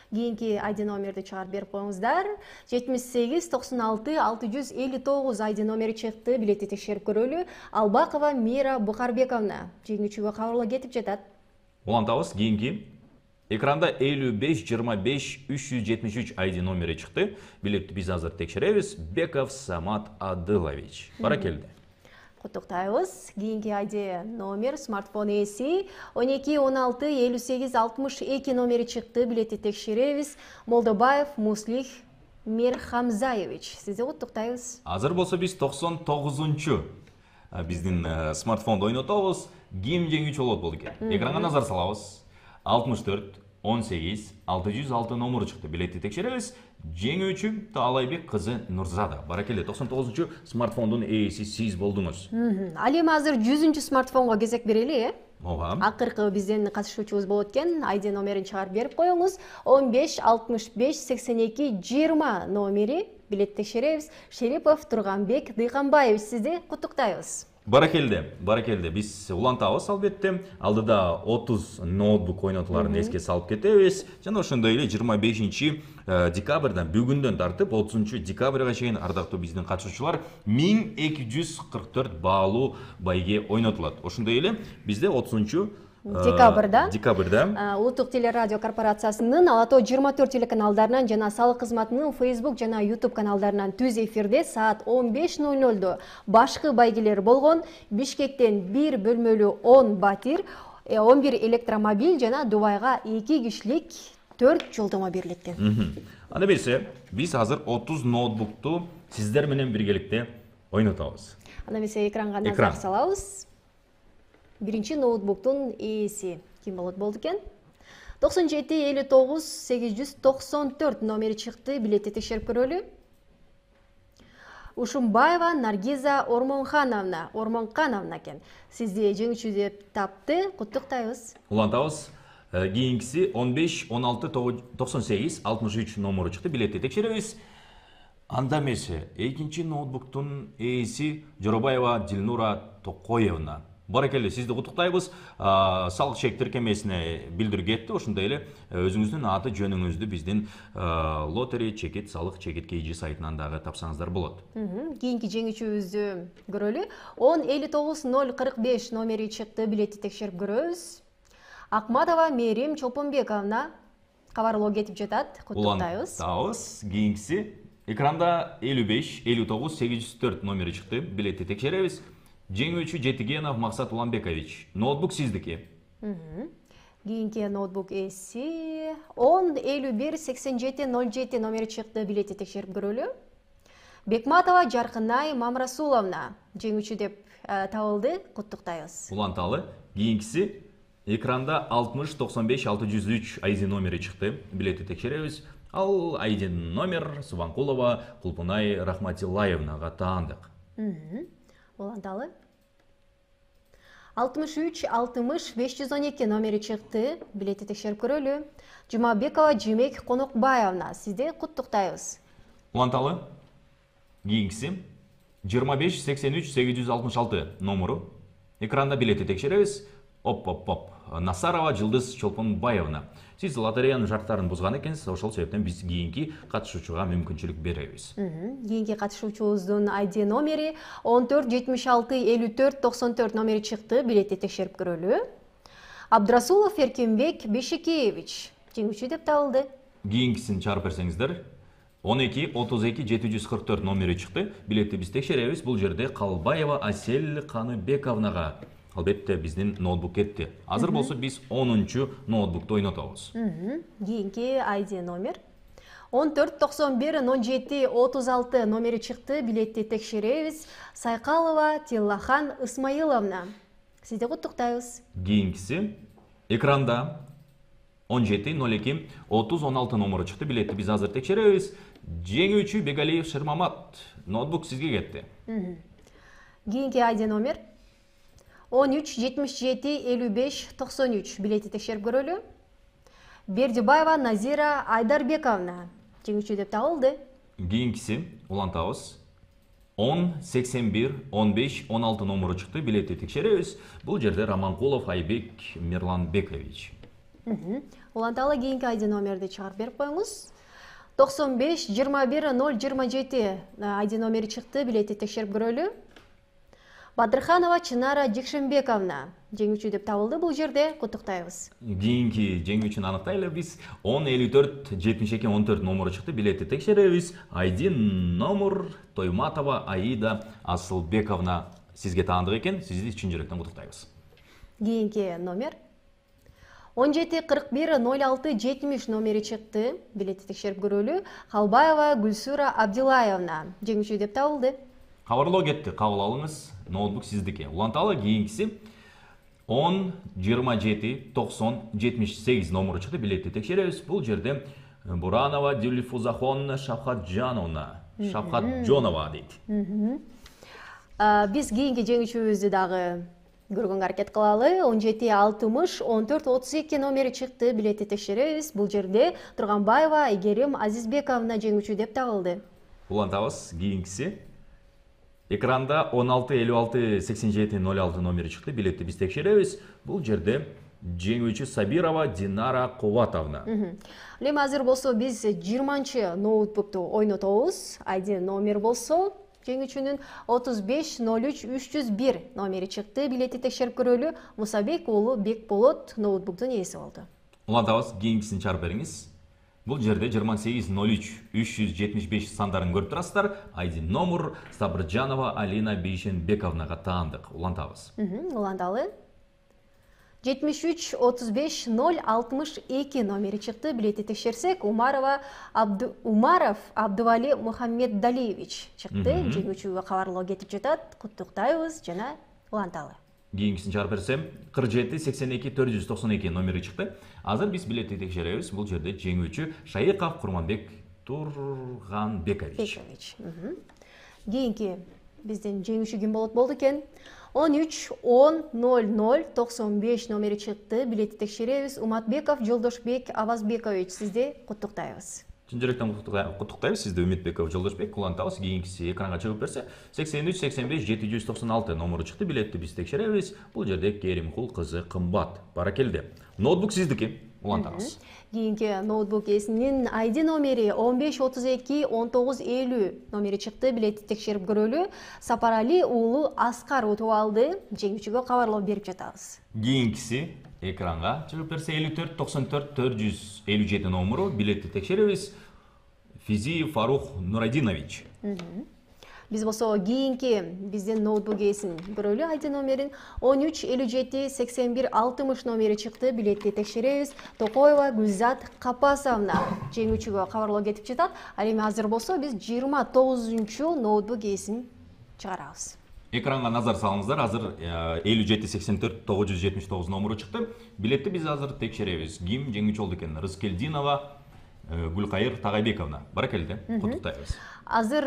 Кийинки ID номерди чыгарып берип коюңуздар. 78-96-659 ID номери чыкты. Билетти текшерип көрөлү. Албакова Мира Бухарбековна, жеңүүчүгө кабарлоо кетип жатат. Улантабыз. Кийинки экранда 55-25-373 ID номери чыкты. Билетти биз азыр текшеребиз. Беков Самат Адылович. Баракелди. Куттуктайбыз. Кийинки ID номер смартфон ээси 12-16-58-62 номери чыкты. Билетти текшеребиз. Молдобаев Муслих Мирхамзаевич, сизди куттуктайбыз. Азыр болсо биз 99-чу биздин смартфонду ойнотобуз. Ким жеңүүчү болот экен? Экранга назар салабыз. 64-18-606 номеру чыкты. Билетти текшеребиз. Жеңүүчү Таалайбек кызы Нурзада. Баракелде, 99-чу смартфондун ээси сиз болдуңуз. Ал эми азыр 100-чү смартфонго кезек берели, Ооба. Акыркы биздин катышуучубуз болот экен. ID номерин чыгарып берип коюңуз. 15-65-82-20 номери. Билет текшеребиз. Шерипов Турганбек Дыйканбаевич, сизди куттуктайбыз. Баракелде, биз улантабыз албетте. Алдыда 30 ноутбук ойнотууларын эске салып кетебиз. Жана ошондой эле 25 декабрдан бүгүндөн тартып 30 декабрга чейин ардактуу биздин катышуучулар 1244 баалуу байге ойнотулат. Ошондой эле бизде 30 декабрда Улуттук телерадио корпорациясынын Ала Тоо 24 телеканалдарынан жана салык кызматынын Facebook жана YouTube каналдарынан түз эфирде саат 15:00 башкы байгелер болгон Бишкектен 1 бөлмөлүү 10 батир, 11 электромобиль жана Дубайга 2 кишилик 4 жолдомо берилет экен. Анда берсе, биз азыр 30 ноутбукту сиздер менен биргеликте ойнотобуз. Анда берсе экранга назар салабыз. Биринчи ноутбуктун ээси ким болду экен? 97 59 894 номери чыкты, билетти текшерип көрөлү. Ушумбаева Наргиза Ормонкановна экен. Сизди жеңүүчү деп тапты. Куттуктайбыз. Улантабыз. Кийинкиси 15 16 98 63 номеру чыкты, билетти текшеребиз. Анда эмесе, экинчи ноутбуктун ээси Жоробаева Дилнура Токоевна. Баракелде, сизди куттуктайбыз. Салык чек тиркемесине билдирүү кетти. Ошондой эле өзүңүздүн аты жөнүңүздү биздин лотери чекит салык чекит KG сайтынан дагы тапсаңыздар болот. Кийинки жеңүүчүбүздү көрөлү. 10 59 045 номери чыкты, билетти текшерип көрөбүз. Акматова Мерим Чолпонбековна кабарлоо кетип жатат. Куттуктайбыз. Улантабыз. Кийинкиси экранда 55 59 804 номери чыкты, билетти текшеребиз. Жеңүүчү Жетигенов Максат Уламбекович. Ноутбук сиздики. Кийинки ноутбук ээси 10 51 87 07 номери чыкты, билетти текшерип көрөлү. Бекматова Жаркынай Мамрасуловна жеңүүчү деп табылды. Куттуктайбыз. Уланталы. Кийинкиси экранда 60 95 603 ID номери чыкты, билетти текшеребиз. Ал ID номер Субанкулова Кулпунай Рахматиллаевнага таандык. Уланталы. 63 60 512 номери чыкты, билетти текшерип көрөлү. Жумабекова Жемек Конокбаевна, сизди куттуктайбыз. Уланталы. Кийинкиси 25 83 866 номеру. Экранда билетти текшеребиз. Насарова Жылдыз Чолпонбаевна. Сиз лотереянын шарттарын бузган экенсиз, ошол себептен биз кийинки катышуучуга мүмкүнчүлүк беребиз. Кийинки катышуучубуздун ID номери 14 76 54 94 номери чыкты, билетти текшерип көрөлү. Абдрасулов Эркинбек Бешикеевич жеңүүчү деп табылды. Кийинкисин чыгарып берсеңиздер. 12 32 744 номери чыкты, билетти биз текшеребиз. Бул жерде Калбаева Асель Каныбековнага албетте биздин ноутбук кетти. Азыр болсо биз 10-чу ноутбукту ойнотобуз. Кийинки ID номер 14 91 17 36 номери чыкты, билетти текшеребиз. Сайкалова Тиллахан Исмаиловна, сизди куттуктайбыз. Кийинкиси экранда 17 02 30 16 номери чыкты, билетти биз азыр текшеребиз. Жеңүүчү Бегалиев Шермамат, ноутбук сизге кетти. Кийинки ID номер 13 77 55 93, билетти текшерип көрөлү. Бердибаева Назира Айдарбековна жеңүүчү деп табылды. Кийинкиси улантабыз. 10 81 15 16 номеру чыкты, билетти текшеребиз. Бул жерде Раманкулов Айбек Мирланбекович. Уланталы. Кийинки ID номерди чыгарып берип коюңуз. 95 21 027 ID номери чыкты, билетти текшерип көрөлү. Бадырханова Чынара Жекшенбековна жеңүүчү деп табылды. Бул жерде куттуктайбыз. Кийинки жеңүүчүн аныктайлы биз. 10 54 72 14 номеру чыкты, билетти текшеребиз. ID номер Тойматова Аида Асылбековна сизге таандык экен, сизди чын жүрөктөн куттуктайбыз. Кийинки номер 17 41 06 70 номери чыкты, билетти текшерип көрөлү. Халбаева Гүлсура Абдилаевна жеңүүчү деп табылды. Кабарлоо кетти, кабыл алыңыз. Ноутбук сиздики. Уланталы. Кийинкиси 10 27 90 78 номеру чыкты, билетти текшеребиз. Бул жерде Буранова Дилифузахон Шапхатжановна дейт. Биз кийинки жеңүүчүбүздү дагы көргөнгө аракет кылалы. 17 60 14 32 номери чыкты, билетти текшеребиз. Бул жерде Турганбаева Айгерим Азизбековна жеңүүчү деп табылды. Улантабыз. Кийинкиси экранда 16 56 87 06 номери чыкты, билетти биз текшеребиз. Бул жерде жеңүүчү Сабирова Динара Куватовна. Эми азыр болсо биз 20-чы ноутбукту ойнотобуз. ID номер болсо Жеңүүчүнүн 35-03-301 номери чыкты. Билетти текшерип көрөлү. Мусабек уулу Бекболот ноутбуктун ээси болду. Улантабыз, кийинкисин чыгарып бериңиз. Бул жерде 28-03-375 сандарын көрүп турасыздар. ID номер Сабыржанова Алина Бейшенбековнага таандык. Улантабыз. Уланталы. 73-35-062 номери чыкты. Билетти текшерсек, Умаров Абдували Мухаммеддалиевич чыкты. Жеңүүчүгө кабарлоо кетип жатат. Куттуктайбыз жана уланталы. Кийинкисин чыгарып берсем, 47-82-492 номери чыкты. Азыр биз билетти текшеребиз. Бул жерде жеңүүчү Шайыков Курманбек Турганбекович. Кийинки биздин жеңүүчү ким болду экен? 13-10-00-95 номери чыкты. Билетти текшеребиз. Уматбеков Жолдошбек Авазбекович, сизди куттуктайбыз. Чын жүрөктөн куттуктайбыз сизди, Үмүтбеков Жолдошбек. Улантабыз, кийинкиси экранга чыгып берсе, 83-85-796 номери чыкты. Билетти биз текшеребиз. Бул жерде Керимкул кызы Кымбат. Баракелде. Ноутбук сиздики. Улантабыз. Кийинки ноутбук ээсинин ID номери 1532-1950 номери чыкты. Билетти текшерип көрөлү. Сапарали уулу Аскар утуп алды. Жеңүүчүгө кабарлоо берип жатабыз. Кийинкиси экранга чыгып берсе, 54-94-457 номеру. Билетти текшеребиз. Физиев Фарух Нурадинович. Биз болсо кийинки биздин ноутбук ээсин көрөлү. ID номерин 13-57-81-60 номери чыкты. Билетти текшеребиз. Токоева Гүлзат Капасовна жеңүүчүгө кабарлоо кетип жатат. Ал эми азыр болсо биз 29-чу ноутбук ээсин чыгарабыз. Экранга назар салыңыздар. Азыр 57-84-979 номеру чыкты. Билетти биз азыр текшеребиз. Ким жеңүүчү болду экен? Рыскелдинова Гүлкайыр Тагайбековна. Баракелде. Куттуктайбыз. Азыр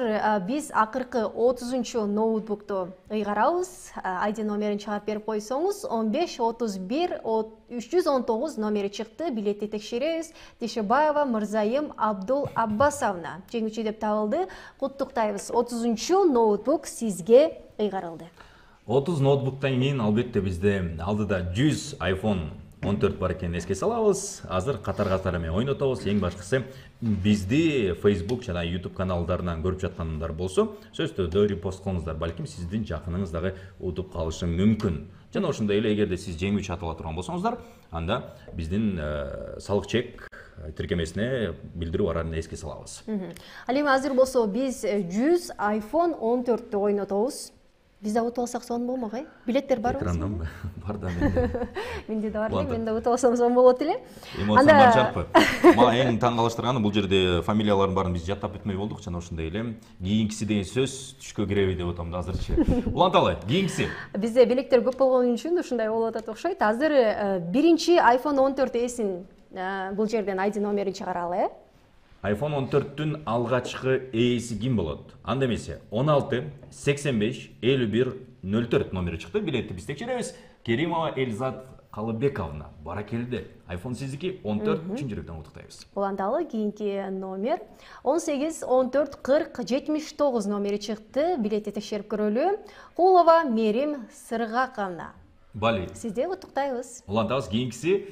биз акыркы 30-чу ноутбукту ыйгарабыз. ID номерин чыгарып берип койсоңуз, 15-31-319 номери чыкты. Билетти текшеребиз. Тишебаева Мырзайым Абдул Аббасовна жеңүүчү деп табылды. Куттуктайбыз. 30-чу ноутбук сизге ыйгарылды. 30 ноутбуктан кийин албетте бизде алдыда 100 iPhone 14 бар экенин эске салабыз. Азыр катар-катар менен ойнотобуз. Эң башкысы бизди Facebook жана YouTube каналдарынан көрүп жаткандар болсо, сөзсүз түрдө репост кылыңыздар. Балким сиздин жакыныңыз дагы утуп калышы мүмкүн. Жана ошондой эле эгерде сиз жеңүүчү атала турган болсоңуздар, анда биздин салык чек тиркемесине билдирүү барарын эске салабыз. Ал эми азыр болсо биз 100 iPhone 14 ойнотобуз. Биз да утуп алсак сонун болмок, билеттер барбы? Экрандан бар да менде. Менде да бар эле, мен да утуп алсам сонун болот эле. Эмоциям бар жарпы. Мага эң таң калыштырганы бул жерде фамилиялардын баарын биз жаттап бүтмөй болдук, жана ошондой эле кийинкиси деген сөз түшкө киреби деп атам да азырчы. Уланталы, кийинкиси. Бизде белектер көп болгон үчүн ушундай болуп атат окшойт. Азыр биринчи iPhone 14 эсин бул жерден ID номерин чыгаралы. iPhone 14-тün алгачкы ээси ким болот? Анда эмесе 16-85-51-04 номери чыкты. Билетти биз текшеребиз. Керимова Эльзат Калыбековна. Баракелде. iPhone сиздики 14 чын жүрөктөн куттуктайбыз. Уланталы кийинки номер 18-14-40-79 номери чыкты. Билетти текшерип көрөлү. Кулова Мерим Сыргаковна. Бали. Сизди куттуктайбыз. Улантабыз, кийинкиси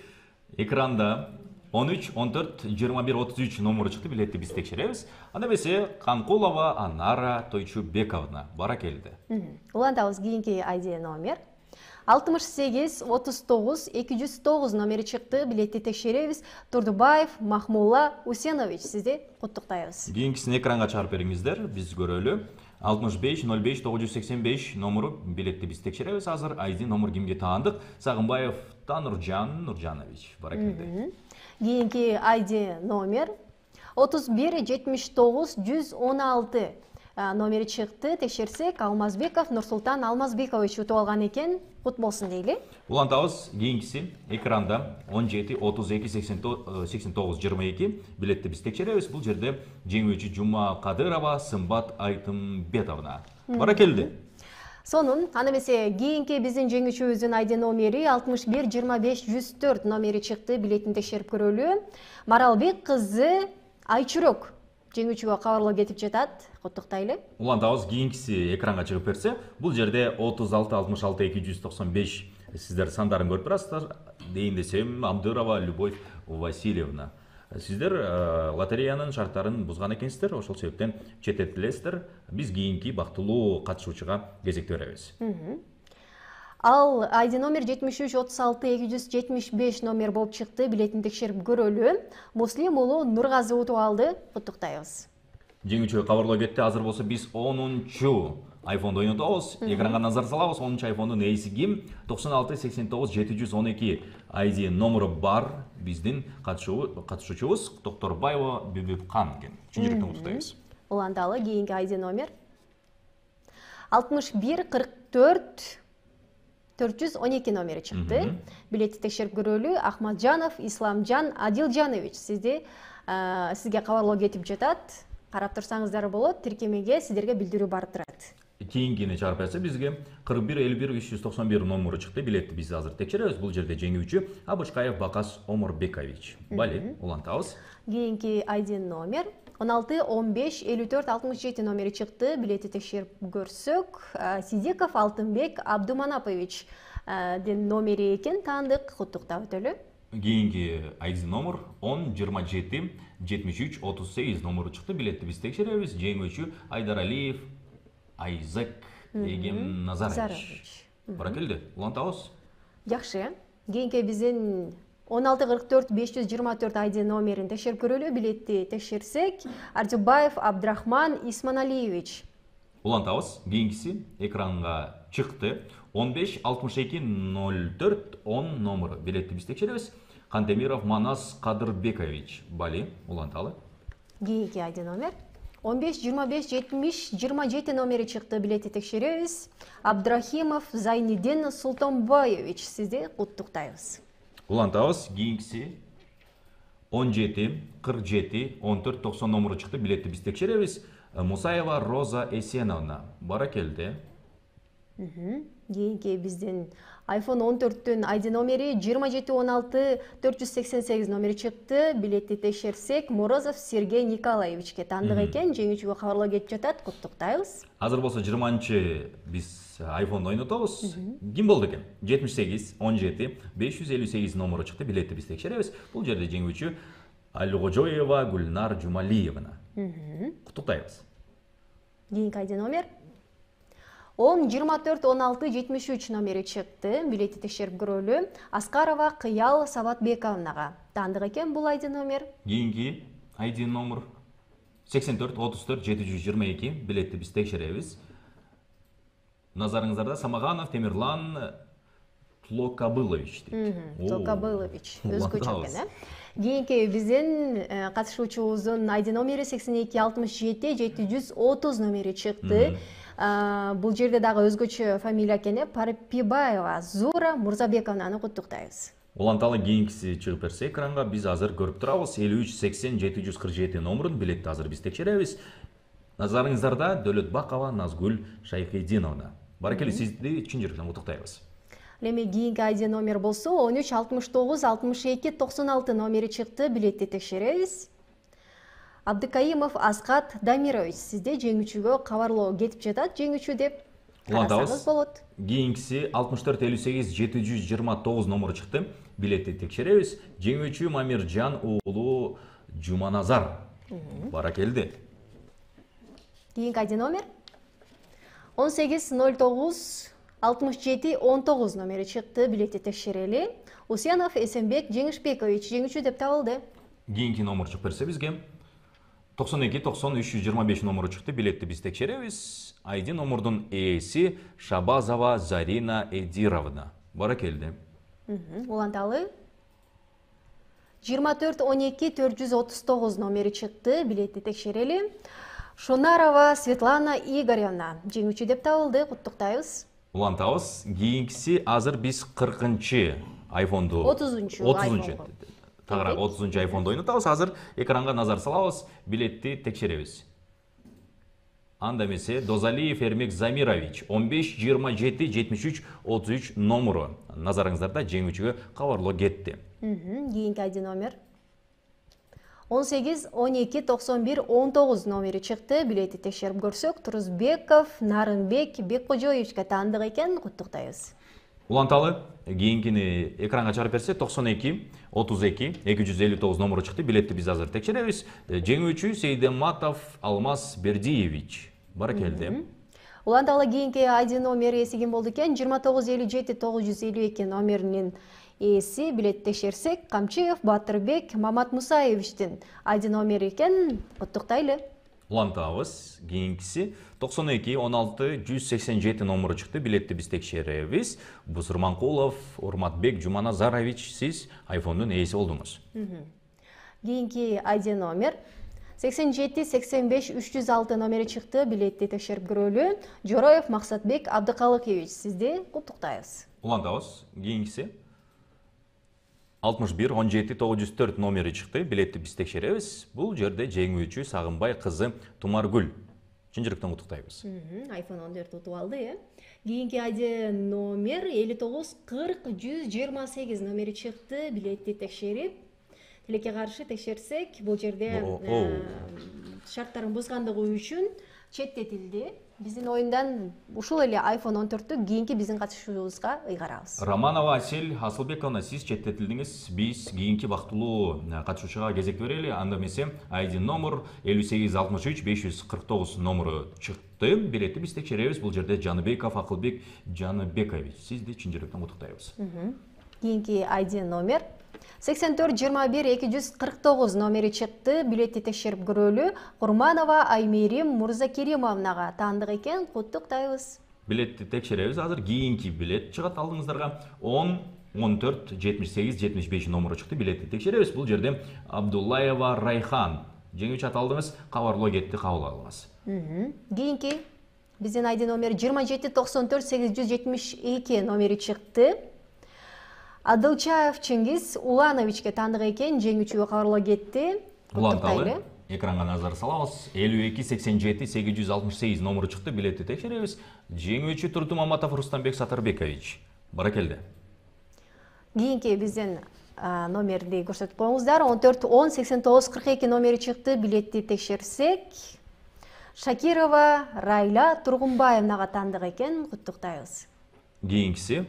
экранда 13-14-21-33 номеру чыкты. Билетти биз текшеребиз. Анда эмесе Канкулова Анара Тойчубековна. Баракелде. Улантабыз, кийинки ID номер 68-39-209 номери чыкты. Билетти текшеребиз. Турдубаев Махмулла Усенович, сизди куттуктайбыз. Кийинкисин экранга чыгарып бериңиздер, биз көрөлү. 65-05-985 номеру билетти биз текшеребиз. Азыр ID номер кимге таандык? Сагынбаев Тануржан Нуржанович. Баракелде. Кийинки ID номер 31-79-116 номери чыкты. Текшерсек, Алмазбеков Нурсултан Алмазбекович утуп алган экен. Кут болсун дейли. Улантабыз, кийинкиси экранда 17-32-89-22 билетти биз текшеребиз. Бул жерде жеңүүчү Жума Кадырова Сымбат Айтымбетовна. Баракелде. Сонун, аны эмесе кийинки биздин жеңүүчүбүздүн ID номери 61-25-104 номери чыкты. Билетин текшерип көрөлү. Маралбек кызы Айчурок жеңүүчүгө кабарлоо кетип жатат. Куттуктайлы. Улантабыз, кийинкиси экранга чыгып берсе, бул жерде 36-66-295 сиздер сандарын көрүп турасыздар. Дейин десем, Абдырова Любовь Васильевна. Сиздер лотереянын шарттарын бузган экенсиздер, ошол себептен четтетилесиздер. Биз кийинки бактылуу катышуучуга кезекти беребиз. Ал ID номер 73-36-275 номер болуп чыкты. Билетин текшерип көрөлү. Муслим уулу Нургазы утуп алды. Куттуктайбыз. Жеңүүчү кабарлоо кетти. Азыр болсо биз 10-чу iPhone'ду ойнотобуз. Экранга назар салабыз. 10-чу iPhone'дун ээси ким? 96-89-712 ID номеру бар. Биздин катышуучубуз Докторбаева Бүбүккан экен. Чын жүрөктөн куттуктайбыз. Уланталы кийинки ID номер 61-44-412 номери чыкты. Билетти текшерип көрөлү. Ахматжанов Исламжан Адилжанович сизге кабарлоо кетип жатат. Карап турсаңыздар болот. Тиркемеге сиздерге билдирүү барып турат. Кийинкини чыгарып берсе бизге 41-51-391 номеру чыкты. Билетти биз азыр текшеребиз. Бул жерде жеңүүчү Абышкаев Бакас Омурбекович. Бали, улантабыз. Кийинки ID номер 16-15-54-67 номери чыкты. Билети текшерип көрсөк, Сидиков Алтынбек Абдуманапович ден номери экен. Таандык, куттуктап өтөлү. Кийинки ID номер 10-27-73-38 номеру чыкты. Билетти биз текшеребиз. Жеңүүчү Айдаралиев Айзек Эгем Назарович. Баракелди, улантабыз. Жакшы. Кийинки биздин 16-44-524 ID номерин текшерип көрөлү. Билетти текшерсек, Ардюбаев Абдрахман Исманалиевич. Улантабыз. Кийинкиси экранга чыкты. 15-62-04-10 номеру. Билетти биз текшеребиз. Кантемиров Манас Кадырбекович. Бали, уланталы. Кийинки ID номер 15-25-70-27 номери чыкты. Билетти текшеребиз. Абдрахимов Зайнидин Султанбаевич. Сизди куттуктайбыз. Улантабыз. Кийинкиси 17-47-14-90 номеру чыкты. Билетти биз текшеребиз. Мусаева Роза Эсеновна. Баракелди. Кийинки биздин iPhone 14-тün ID номери 27-16-488 номери чыкты. Билетти текшерсек, Морозов Сергей Николаевичке таандык экен. Жеңүүчүгө кабарлоо кетип жатат. Куттуктайбыз. Азыр болсо 20-чы биз iPhone'ду ойнотобуз. Ким болду экен? 78-17-558 номеру чыкты. Билетти биз текшеребиз. Бул жерде жеңүүчү Алгожоева Гүлнар Жумалиевна. Куттуктайбыз. Кийинки ID номер 10-24-16-73 номери чыкты. Билетти текшерип көрөлү. Аскарова Кыял Саватбековнага. Таандык экен бул ID номер. Кийинки ID номер 84-34-722. Билетти биз текшеребиз. Назарыңыздарда Самаганов Темирлан Тлокабылович. Тлокабылович. Өзгөчө экен, Кийинки биздин катышуучубуздун ID номери 82-67-730 номери чыкты. Бул жерде дагы өзгөчө фамилия экен, Парпибаева Зура Мурзабековнаны куттуктайбыз. Уланталы кийинкиси чыгып берсе экранга биз азыр көрүп турабыз. 53-80-747 номерун билетти азыр биз текшеребиз. Назарыңыздарда Дөөлөтбакова Назгүл Шайхидиновна. Баракелди, сизди чын жүрөктөн куттуктайбыз. Эми кийинки ID номер болсо 13-69-62-96 номери чыкты. Билетти текшеребиз. Абдыкаимов Аскат Дамирович, сизде жеңүүчүгө кабарлоо кетип жатат. Жеңүүчү деп карасаңыз болот. Кийинкиси 64-58-729 номеру чыкты. Билетти текшеребиз. Жеңүүчү Мамиржан уулу Жуманазар. Баракелди. Кийинки ID номер 18-09-67-19 номери чыкты. Билетти текшерели. Усенов Эсенбек Жеңишбекович жеңүүчү деп табылды. Кийинки номер чыгып берсе бизге 92-90-325 номеру чыкты. Билетти биз текшеребиз. ID номердун ээси Шабазова Зарина Эдировна. Баракелди. Уланталы 24-12-439 номери чыкты. Билетти текшерели. Шунарова Светлана Игоревна жеңүүчү деп табылды. Куттуктайбыз. Улантабыз. Кийинкиси азыр биз 40-чы iPhone'ду 30-чу тагыраак 30-чу iPhone'ду ойнотабыз. Азыр экранга назар салабыз. Билетти текшеребиз. Анда эмесе Дозалиев Эрмек Замирович 15-27-73-33 номеру. Назарыңыздарда жеңүүчүгө кабарлоо кетти. Кийинки ID номер 18-12-91-19 номери чыкты. Билетти текшерип көрсөк, Турузбеков Нарынбек Беккожоевичке таандык экен. Куттуктайбыз. Уланталы кийинкини экранга чыгарып берсе 92 32 259 номуру чыкты. Билетти биз азыр текшеребиз. Жеңүүчү Сейдематов Алмаз Бердиевич. Баракелде. Уланталы кийинки ID номери эси ким болду экен? 2957 952 номеринин ээси билет текшерсек, Камчиев Батырбек Мамат Мусаевичтин ID номери экен. Куттуктайлы. Улантабыз. Кийинкиси 92 16 187 номуру чыкты. Билетти биз текшеребиз. Бусурманкулов Урматбек Жуманазарович, сиз айфондун ээси болдуңуз. Кийинки ID номер 87 85 306 номери чыкты. Билетти текшерип көрөлү. Жороев Максатбек Абдыкалыкович, сизди куттуктайбыз. Улантабыз. Кийинкиси 61 17 904 номери чыкты. Билетти биз текшеребиз. Бул жерде жеңүүчү Сагынбай кызы Тумаргүл. Чын жүрөктөн куттуктайбыз. iPhone 14 утуп алды, Кийинки ID номер 59 40 128 номери чыкты. Билетти текшерип, тилекке каршы текшерсек, бул жерде шарттарын бузгандыгы үчүн четтетилди. Биздин оюндан ушул эле iPhone 14-тү кийинки биздин катышуубузга ыйгарабыз. Романова Асель Асылбековна, сиз четтетилдиңиз. Биз кийинки бактылуу катышуучуга кезек берели. Анда эмесе ID номер 5863 549 номеру чыкты. Билетти биз текшеребиз. Бул жерде Жаныбеков Акылбек Жаныбекович. Сизди чын жүрөктөн куттуктайбыз. Кийинки ID номер 84 21 249 номери чыкты. Билетти текшерип көрөлү. Курманова Аймерим Мурзакеримовнага таандык экен. Куттуктайбыз. Билетти текшеребиз. Азыр кийинки билет чыгат алдыңыздарга. 10 14 78 75 номеру чыкты. Билетти текшеребиз. Бул жерде Абдуллаева Райхан. Жеңүүчү аталдыңыз, кабарлоо кетти, кабыл алыңыз. Кийинки биздин ID номер 27 94 872 номери чыкты. Адылчаев Чыңгиз Улановичке таандык экен. Жеңүүчүгө кабарлоо кетти. Уланталы экранга назар салабыз. 52 87 868 номеру чыкты. Билетти текшеребиз. Жеңүүчү Турду Маматов Рустамбек Сатырбекович. Баракелде. Кийинки биздин номерди көрсөтүп коюңуздар. 14 10 89 42 номери чыкты. Билетти текшерсек, Шакирова Райла Тургунбаевнага таандык экен. Куттуктайбыз. Кийинкиси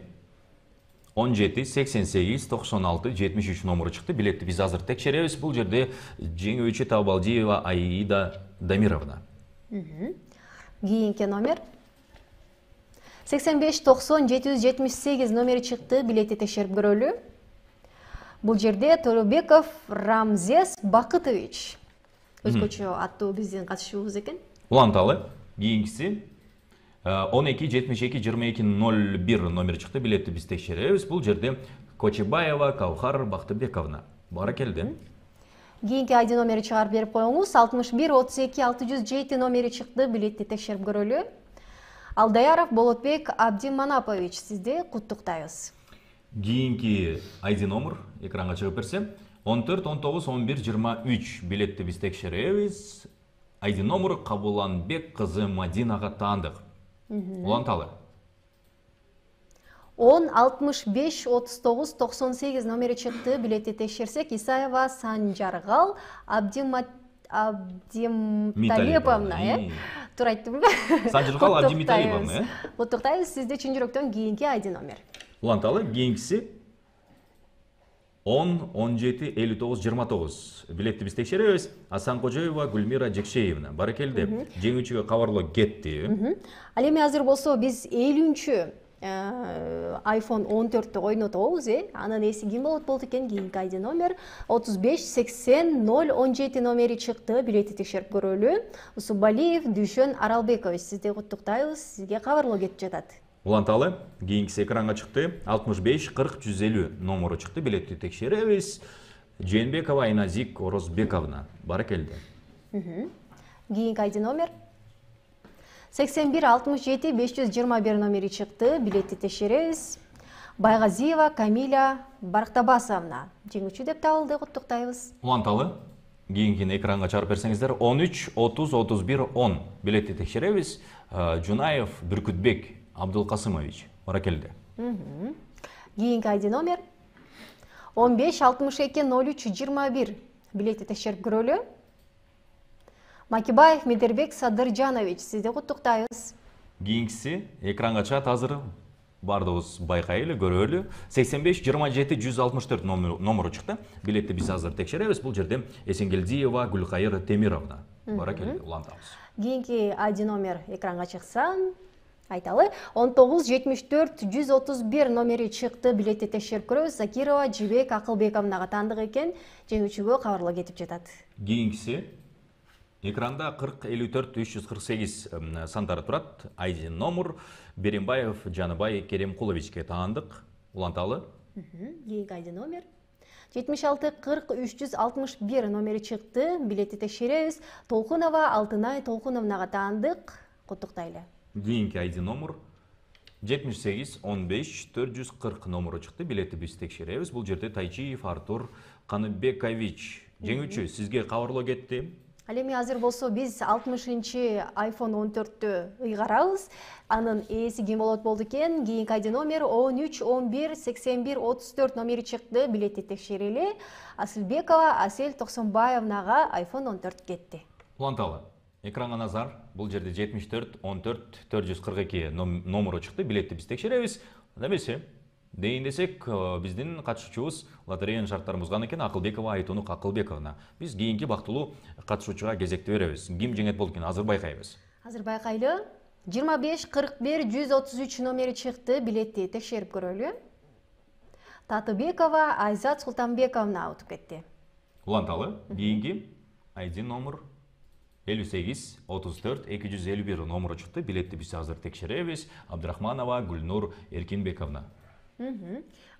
17 88 96 73 номеру чыкты. Билетти биз азыр текшеребиз. Бул жерде жеңүүчү Табалдиева Аида Дамировна. Кийинки номер 85 90 778 номери чыкты. Билетти текшерип көрөлү. Бул жерде Торобеков Рамзес Бакытович. Өзгөчө аттуу биздин катышуубуз экен. Уланталы кийинкиси 12 72 22 01 номер чыкты. Билетти биз текшеребиз. Бул жерде Кочебаева Кавхар Бактыбековна. Баракелде. Кийинки ID номери чыгарып берип коюңуз. 61 32 607 номери чыкты. Билетти текшерип көрөлү. Алдаяров Болотбек Абдиманапович, сизди куттуктайбыз. Кийинки ID номер экранга чыгып берсе 14 19 11 23 билетти биз текшеребиз. ID номер Кабуланбек кызы Мадинага таандык. Уланталы 10 65 39 98 номери чыкты. Билетти текшерсек, Исаева Санжаргал Абдимталиповна, туура айттымбы? Санжаргал Абдимталиповна. Куттуктайбыз, сизди чын жүрөктөн кийинки ID номер. Уланталы кийинкиси 10 17 59 29 билетти биз текшеребиз. Асан Кожоева Гүлмира Жекшеевна. Баракелде. Жеңүүчүгө кабарлоо кетти. Ал эми азыр болсо биз 50-чү iPhone 14-тү ойнотобуз, Анын эси ким болот экен? Кийинки ID номер 35 80 017 номери чыкты. Билетти текшерип көрөлү. Усубалиев Дүйшөн Аралбекович, сизди куттуктайбыз. Сизге кабарлоо кетип жатат. Уланталы кийинкиси экранга чыкты. 65 40 150 номеру чыкты. Билетти текшеребиз. Жээнбекова Айназик Орозбековна. Баракелде. Кийинки ID номер 81 67 521 номери чыкты. Билетти текшеребиз. Байгазиева Камиля Барктабасовна. Жеңүүчү деп табылды. Куттуктайбыз. Уланталы кийинкини экранга чыгарып берсеңиздер. 13 30 31 10 билетти текшеребиз. Жунаев Бүркүтбек Абдулкасымович. Баракелде. Кийинки ID номер 15 62 03 21 билетти текшерип көрөлү. Макибаев Медербек Садыржанович, сизди куттуктайбыз. Кийинкиси экранга чыгат азыр. бардығыз байқайлы, көрөлі. 85-27-164 номері шықты. Билетті біз азыр текшеребіз. Бұл жерде Есенгелдиева Гүлқайыр Темировна. Бара келді, улантамыз. Кийинки ID номер экранга чыкса, айталы. 19-74-131 номери чыкты, билетти текшерип көрөбүз. Закирова Жибек Акылбековнага таандык экен, жеңүүчүгө кабарлоо кетип жатат. Кийинкиси экранда 40-54-348 сандары турат. ID номер Беримбаев Жаныбай Керемкуловичке таандык, уланталы. Кийинки ID номер 76-40-361 номери чыкты, билетти текшеребиз. Толкунова Алтынай Толкуновнага таандык, куттуктайлы. Кийинки ID номер 78-15-440 номері чыкты, билетти биз текшеребиз. Бул жерде Тайчиев Артур Каныбекович жеңүүчү, сизге кабарлоо кетти. Ал эми азыр болсо биз 60-чы iPhone 14-тү ыйгарабыз. Анын ээси ким болот болду экен? Кийинки ID номер 13-11-81-34 номери чыкты, билетти текшерели. Асылбекова Асель Токсонбаевнага iPhone 14 кетти. Уланталы. Экранга назар. Бул жерде 74-14-442 номері чыкты, билетти биз текшеребиз. Немесе дейин десек, биздин катышуучубуз лотереянын шарттарын бузган экен, Акылбекова Айтунук Акылбековна. Биз кийинки бактылуу катышуучуга кезекти беребиз. Ким жеңет болду экен, азыр байкайбыз. Азыр байкайлы. 25-41-133 номери чыкты, билетти текшерип көрөлү. Татыбекова Айзат Султанбековна утуп кетти. Уланталы. Кийинки ID номер 58-34-251 номері чыкты, билетти биз азыр текшеребиз. Абдрахманова Гүлнур Эркинбековна.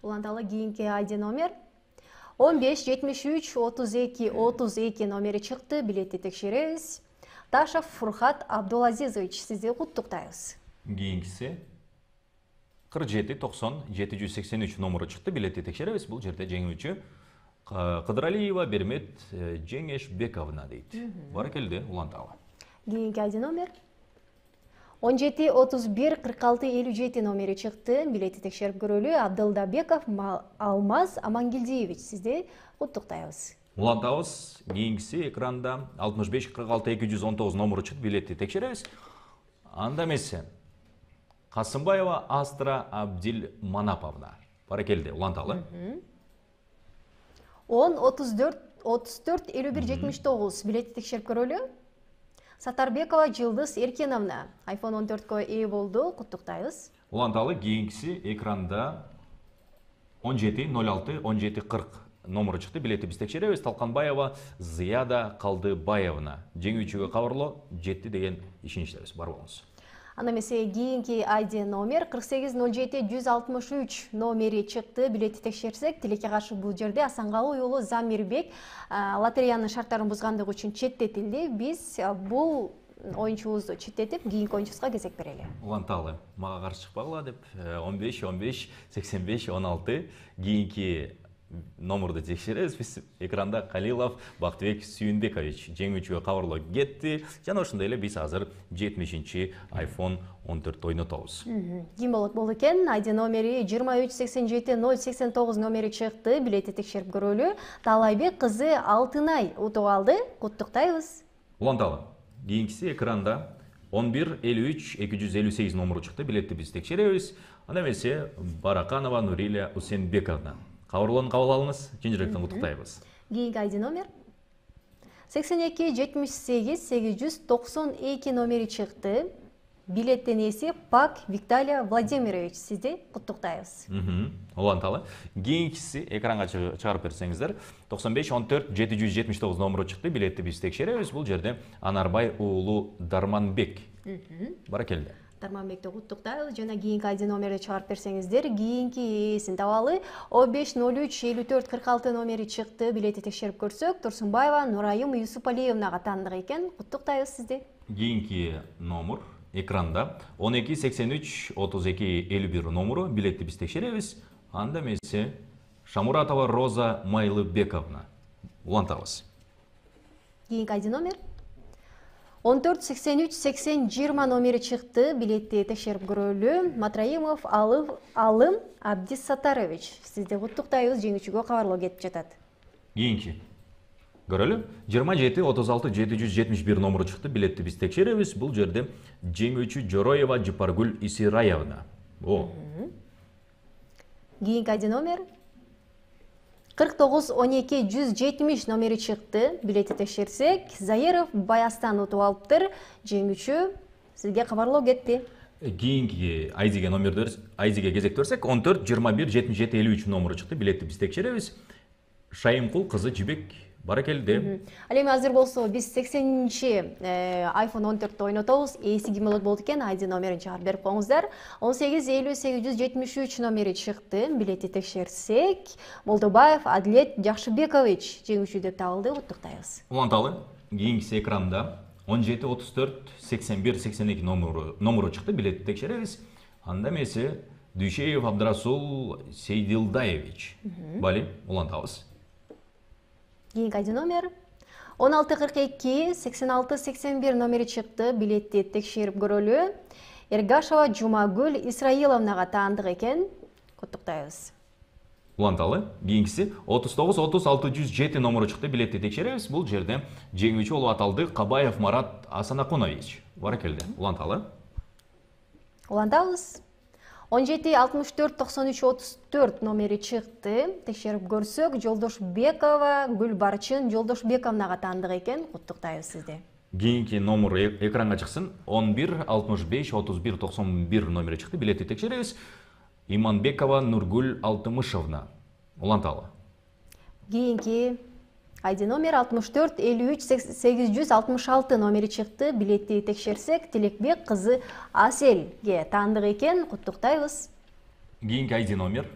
Уланталы. Кийинки ID номер 15-73-32-32 номери чыкты, билетти текшеребиз. Ташев Фурхат Абдулазизович, сизди куттуктайбыз. Кийинкиси 47-90-783 номері чыкты, билетти текшеребиз. Бул жерде жеңүүчү Кыдыралиева Бермет Жеңешбековна дейт. Бара келди, уланталы. Кийинки ID номер 17-31-46-57 номери чыкты, билетти текшерип көрөлү. Абдылдабеков Алмаз Амангелдиевич, сизди куттуктайбыз. Улантабыз. Кийинкиси экранда 65-46-219 номері чыкты, билетти текшеребиз. Анда эмесе Касымбаева Астра Абдил Манаповна. Бара келди, уланталы. 10-34-51-79 билетти текшерип көрөлү. Сатарбекова Жылдыз Эркиновна iPhone 14-кө ээ болду, куттуктайбыз. Уланталы. Кийинкиси экранда 17-06-17-40 номері чыкты, билетти биз текшеребиз. Талканбаева Зияда Калдыбаевна жеңүүчүгө кабарлоо жетти деген ишеничтебиз. Бар болуңуз. Анда эмесе кийинки ID номер 48-07-163 номери чыкты, билетти текшерсек, тилекке каршы бул жерде Асангалуу уулу Замирбек лотереянын шарттарын бузгандыгы үчүн четтетилди. Биз бул оюнчубузду четтетип, кийинки оюнчубузга кезек берели. Уланталы. Мага каршы чыкпагыла деп 15-15-85-16 кийинки номерди текшеребиз. Биз экранда Калилов Бактыбек Сүйүнбекович жеңүүчүгө кабарлоо кетти. Жана ошондой эле биз азыр 70-чи iPhone 14 ойнотобуз. Ким болот болду экен? ID номери 23-87-089 номери чыкты, билетти текшерип көрөлү. Таалайбек кызы Алтынай утуп алды, куттуктайбыз. Уланталы. Кийинкиси экранда 11-53-258 номери чыкты, билетти биз текшеребиз. Анда эмесе Бараканова Нурилия Усенбековна. Кабарлоону кабыл алыңыз, чын жүрөктөн куттуктайбыз. Кийинки ID номер 82-78-892 номери чыкты. Билеттин ээси Пак Виктория Владимирович, сизди куттуктайбыз. Уланталы. Кийинкиси экранга чыгарып берсеңиздер, 95-14-779 номери чыкты, билетти биз текшеребиз. Бул жерде Анарбай уулу Дарманбек. Бара келди. Дарманбекти куттуктайбыз. Жана кийинки ID номерди чыгарып берсеңиздер, кийинки ээсин табалы 15-03-54-46 номери чыкты, билетти текшерип көрсөк, Турсунбаева Нурайым Юсупалиевнага таандык экен, куттуктайбыз сизди. Кийинки номер экранда 12-83-32-51 номери, билетти биз текшеребиз. Анда эмесе Шамуратова Роза Майлыбековна. Улантабыз. Кийинки ID номер 14-83-80-20 номери чыкты, билетти текшерип көрөлү. Матраимов Алым Абдиссатарович, сизди куттуктайбыз, жеңүүчүгө кабарлоо кетип жатат. Кийинки көрөлү. 27-36-771 номери чыкты, билетти биз текшеребиз. Бул жерде жеңүүчү Жороева Жипаргүл Исираевна. О, Кийинки айди номер 49-12-170 номери чыкты. Билетти текшерсек, Заиров Баястан утуп алыптыр. Жеңүүчү сизге кабарлоо кетти. кийинки айдиге кезек берсек 14-21-77-53 номеру чыкты. Билетти биз текшеребиз. Шайымкул кызы Жибек баракелде. Ал эми азыр болсо биз 80-чи iPhone 14 ойнотобуз. Ээси ким болот экен? Айди номерин чыгарып берип коюңуздар. 18-50-873 номери чыкты. Билетти текшерсек, Молдобаев Адлет Жакшыбекович жеңүүчү деп табылды. Куттуктайбыз. Уланталы, кийинкиси экранда 17-34-81-82 номеру чыкты. Билетти текшеребиз. Анда эмеси Дүйшеев Абдрасул Сейдилдаевич. Бали, улантабыз. Кийинки айди номер 16-42-86-81 номери чыкты. Билетти текшерип көрөлү. Эргашева Жумагүл Исраиловнага таандык экен. Куттуктайбыз. Уланталы, кийинкиси 39-30-607 номеру чыкты. Билетти текшеребиз. Бул жерде жеңүүчү болуп аталды Кабаев Марат Асанакунович. Баракелде. Уланталы. Улантабыз. 17-64-93-34 номери чыкты. Текшерип көрсөк, Жолдошбекова Гүлбарчын Жолдошбековнага таандык экен. Куттуктайбыз сизди. Кийинки номер экранга чыксын. 11-65-31-91 номери чыкты. Билетти текшеребиз. Иманбекова Нургүл Алтымышевна. Уланталы. Кийинки айди номер 64-53-866 номери чыкты. Билетти текшерсек, Тилекбек кызы Аселге таандык экен. Куттуктайбыз. Кийинки айди номер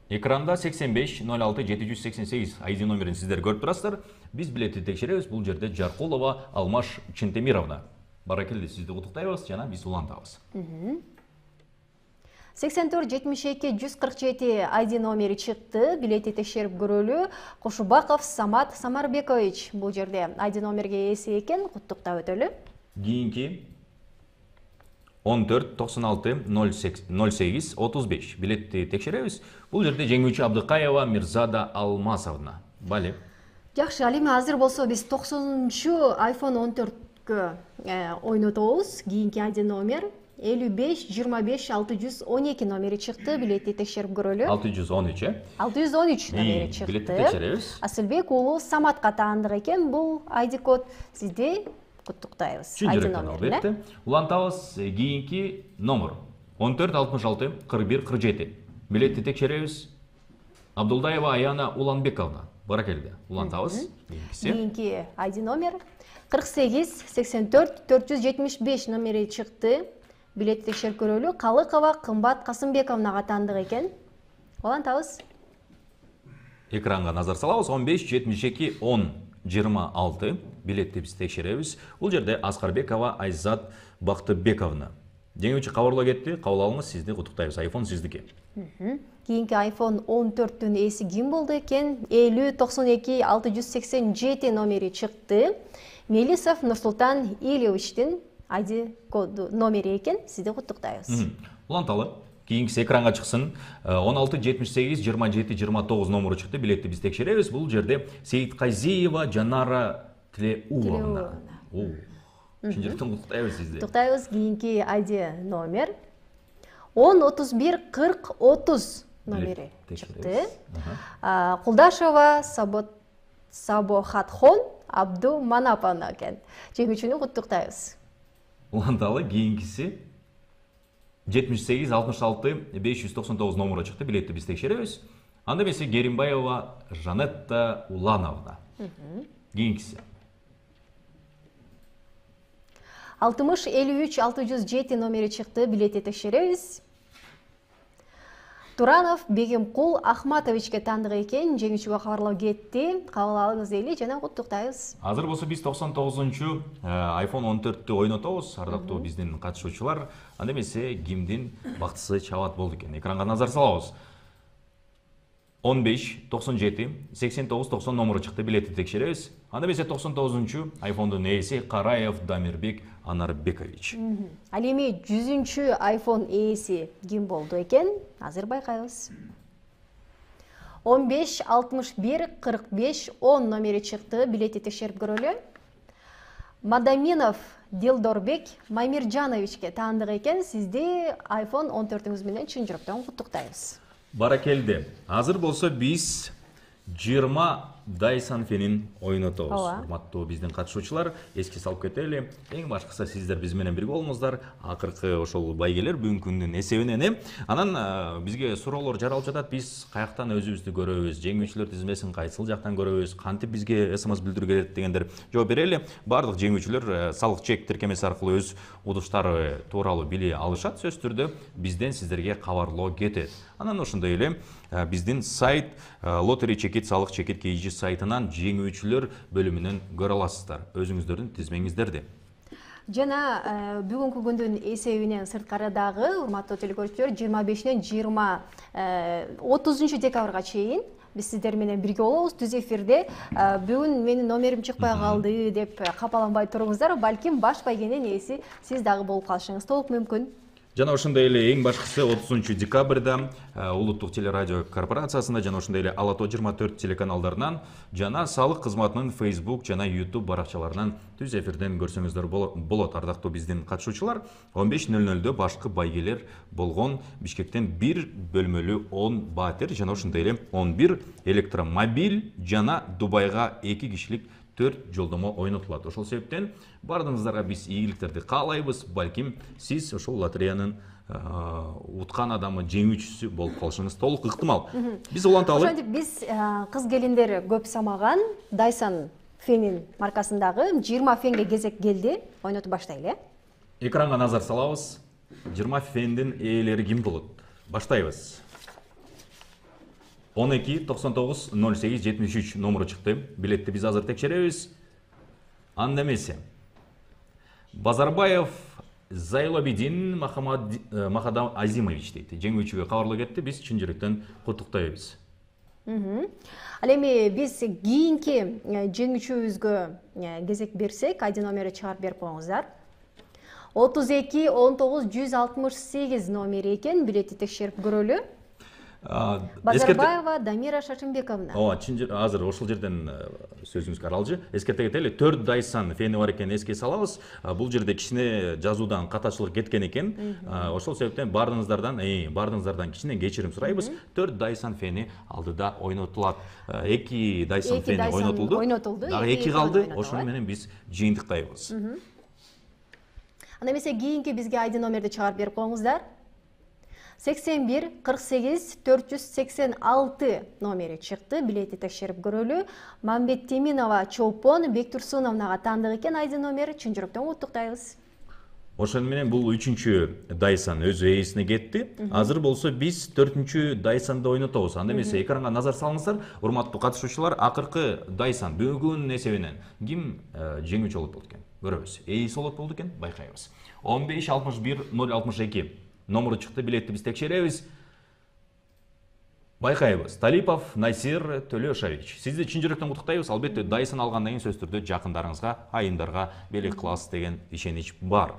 экранда 85-06-788 айди номерин сиздер көрүп турасыздар. Биз билетти текшеребиз. Бул жерде Жаркулова Алмаш Чентемировна. Баракелде, сизди куттуктайбыз жана биз улантабыз. 84-72-147 айди номери чыкты. Билетти текшерип көрөлү. Кошубаков Самат Самарбекович. Бул жерде айди номерге ээси экен. Куттуктап өтөлү. Кийинки 14-96-08-35 билетти текшеребиз. Бул жерде жеңүүчү Абдыкаева Мирзада Алмасовна. Бали. Жакшы, ал эми азыр болсо биз 90-чу iPhone 14кө ойнотобуз. Кийинки айди номер 55-25-612 номери чыкты. Билетти текшерип көрөлү. 613, 613 номери чыкты. Билетти текшеребиз. Асылбек уулу Саматка таандык экен. Бул айди код. Сизди куттуктайбыз. Айди номери. Улантабыз. Кийинки номер 14-66-41-47. Билетти текшеребиз. Абдулдаева Аяна Уланбековна. Баракелде. Улантабыз. Кийинки айди номер 48-84-475 номери чыкты. Билетти текшерип көрөлү. Калыкова Кымбат Касымбековнага таандык экен. Улантабыз. Экранга назар салабыз. 15-72-10-26 билетти биз текшеребиз. Бул жерде Аскарбекова Айзат Бактыбековна. Жеңүүчү кабарлоо кетти. Кабыл алыңыз, сизди куттуктайбыз. iPhone сиздики. Кийинки iPhone 14-тün ээси ким болду экен? 50-92-687 номери чыкты. Мелисов Нурсултан Ильевичтин айди коду номери экен. Сизди куттуктайбыз. Уланталы. Кийинкиси экранга чыксын. 16-78-27-29 номеру чыкты. Билетти биз текшеребиз. Бул жерде Сейитказиева Жанара Тлеуловна. Чын жүрөктөн куттуктайбыз сизди. Куттуктайбыз. Кийинки айди номер 10-31-40-30 номери чыкты. Кулдашева Сабохатхон Абду Манаповна экен. Жеңүүчүнү куттуктайбыз. Уланталы. Кийинкиси 78-66-599 номеру чыкты. Билетти биз текшеребиз. Анда эмесе Геримбаева Жанетта Улановна. Кийинкиси 60-53-607 номери чыкты. Билетти текшеребиз. Туранов Бегимкул Ахматовичке таандык экен. Жеңүүчүгө кабарлоо кетти. Кабыл алыңыз дейли жана куттуктайбыз. Азыр болсо биз 99-чу iPhone 14-тү ойнотобуз. Ардактуу биздин катышуучулар. Анда эмесе кимдин бактысы чабат болду экен? Экранга назар салабыз. 15-97-89-90 номеру чыкты. Билетти текшеребиз. Анда эмесе 99-чу iPhone'дун ээси Караев Дамирбек Анарбекович. Ал эми 100-чү iPhone ээси ким болду экен? Азыр байкайбыз. 15-61-45-10 номери чыкты. Билетти текшерип көрөлү. Мадаминов Дилдорбек Маймиржановичке таандык экен. Сизди iPhone 14 менен чын жүрөктөн куттуктайбыз. Баракелде. Азыр болсо биз 20 Dyson фенин ойнотобуз. Урматтуу биздин катышуучулар, эске салып кетели. Эң башкысы сиздер биз менен бирге болуңуздар. Акыркы ошол байгелер бүгүнкү күндүн эсебинен. Анан бизге суроолор жаралып жатат. Биз каяктан өзүбүздү көрөбүз, жеңүүчүлөр тизмесин кайсыл жактан көрөбүз, кантип бизге СМС билдирүү керек дегендер жооп берели. Бардык жеңүүчүлөр салык чек тиркемеси аркылуу өз удуштары тууралуу биле алышат. Сөзсүз түрдө бизден сиздерге кабарлоо кетет. Анан ошондой эле биздин сайт Lottery Chekit салык чекит KG сайтынан жеңүүчүлөр бөлүмүнөн көрө аласыздар өзүңүздөрдүн тизмеңиздерди. Жана бүгүнкү күндүн эсебинен сырткарадагы урматтуу телекөрүүчүлөр 25-нен 30 декабрга чейин биз сиздер менен бирге болобуз. Түз эфирде бүгүн менин номерим чыкпай калды деп капаланбай туруңуздар. Балким баш байгенин ээси сиз дагы болуп калышыңыз толук мүмкүн. Жана ошондой эле эң башкысы 30 декабрда Улуттук телерадио корпорациясында жана ошондой эле Ала Тоо 24 телеканалдарынан жана салык кызматынын Facebook жана YouTube баракчаларынан түз эфирден көрсөңүздөр болот. Ардактуу биздин катышуучулар 15:00 башкы байгелер болгон Бишкектен 1 бөлмөлүү 10 батир жана ошондой эле 11 электромобиль жана Дубайга 2 кишилик 4 жолдомо ойнотулат. Ошол себептен бардыгыңыздарга биз ийгиликтерди каалайбыз. Балким сиз ошол лотереянын уткан адамы, жеңүүчүсү болуп калышыңыз толук ыктымал. Биз уланталы. Ошентип биз кыз келиндер көп самаган Dyson фенин маркасындагы 20 фенге кезек келди. Ойнотуп баштайлы. Экранга назар салабыз. 20 фендин ээлери ким болот? Баштайбыз. 12 99 08 73 номеру чыкты. Билетти биз азыр текшеребиз. Анда эмесе. Базарбаев Зайлобидин Махадам Азимович дейт. Жеңүүчүгө кабарлоо кетти. Биз чын жүрөктөн куттуктайбыз. Ал эми биз кийинки жеңүүчүбүзгө кезек берсек, ID номери чыгарып берип коюңуздар. 32 19 168 номери экен. Билетти текшерип көрөлү. Базарбаева Дамира Шашимбековна. Азыр ошол жерден сөзүңүзгө аралжы. Эскерте кетели, 4 Dyson фени бар экен эске салабыз. Бул жерде кичине жазуудан катачылык кеткен экен. Ошол себептен бардыгыңыздардан кичине кечирим сурайбыз. 4 Dyson фени алдыда ойнотулат. 2 Dyson фени ойнотулду. Дагы 2 калды. Ошону менен биз жыйынтыктайбыз. Анда эмесе кийинки бизге ID номерди чыгарып берип коюңуздар. 81 48 486 номери чыкты. Билети текшерип көрөлү. Мамбет Теминова Чолпон Бектурсуновнага таандык экен ID номери. Чын жүрөктөн куттуктайбыз. Ошону менен бул 3-чү Dyson өз ээсине кетти. Азыр болсо биз 4-чү Dyson'ды ойнотобуз. Анда эмесе экранга назар салыңыздар. Урматтуу катышуучулар, акыркы Dyson бүгүнкү эсебинен ким жеңүүчү болуп болду экен? Көрөбүз. Ээси болуп болду экен, байкайбыз. 15 61 062 номеру чыкты. Билетти биз текшеребиз. Байкайбыз. Талипов Насир Төлөшович. Сизди чын жүрөктөн куттуктайбыз. Албетте Dyson алгандан кийин сөз түрдө жакындарыңызга, айымдарга белек кыласыз деген ишенич бар.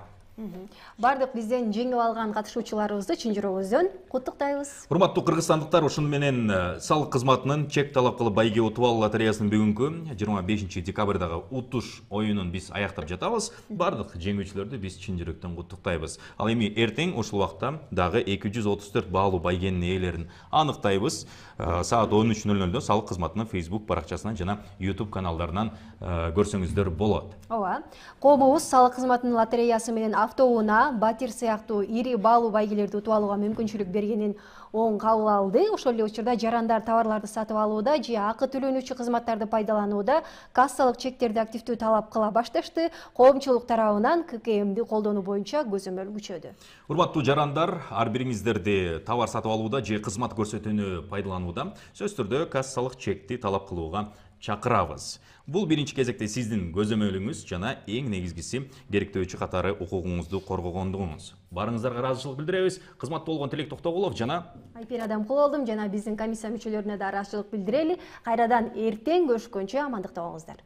Бардык бизден жеңип алган катышуучуларыбызды чын жүрөгүбүздөн куттуктайбыз. Урматтуу кыргызстандыктар, ошону менен салык кызматынын чек талап кылып байге утуп алуу лотереясынын бүгүнкү 25 декабрдагы утуш оюнун биз аяктап жатабыз. Бардык жеңүүчүлөрдү биз чын жүрөктөн куттуктайбыз. Ал эми эртең ошол убакта дагы 234 баалуу байгенин ээлерин аныктайбыз. Саат 13:00 салык кызматынын Facebook баракчасынан жана YouTube каналдарынан көрсөңүздөр болот. Ооба. Коомубуз салык кызматынын лотереясы менен автоунаа, батир сыяктуу ири баалуу байгелерди утуп алууга мүмкүнчүлүк бергенин оң кабыл алды. Ошол эле учурда жарандар товарларды сатып алууда же акы төлөнүүчү кызматтарды пайдаланууда кассалык чектерди активдүү талап кыла башташты. Коомчулук тарабынан ККМди колдонуу боюнча көзөмөл күчөдү. Урматтуу жарандар, ар бириңиздерди товар сатып алууда же кызмат көрсөтүүнү пайдаланууда сөзсүз түрдө кассалык чекти талап кылууга чакырабыз. Бул биринчи кезекте сиздин көзөмөлүңүз жана эң негизгиси керектөөчү катары укугуңузду коргогондугуңуз. Барыңыздарга ыраазычылык билдиребиз. Кызматта болгон Тилек Токтогулов жана Айпир Адамкуловдум жана биздин комиссия мүчөлөрүнө да ыраазычылык билдирели. Кайрадан эртең көрүшкөнчө амандыкта болуңуздар.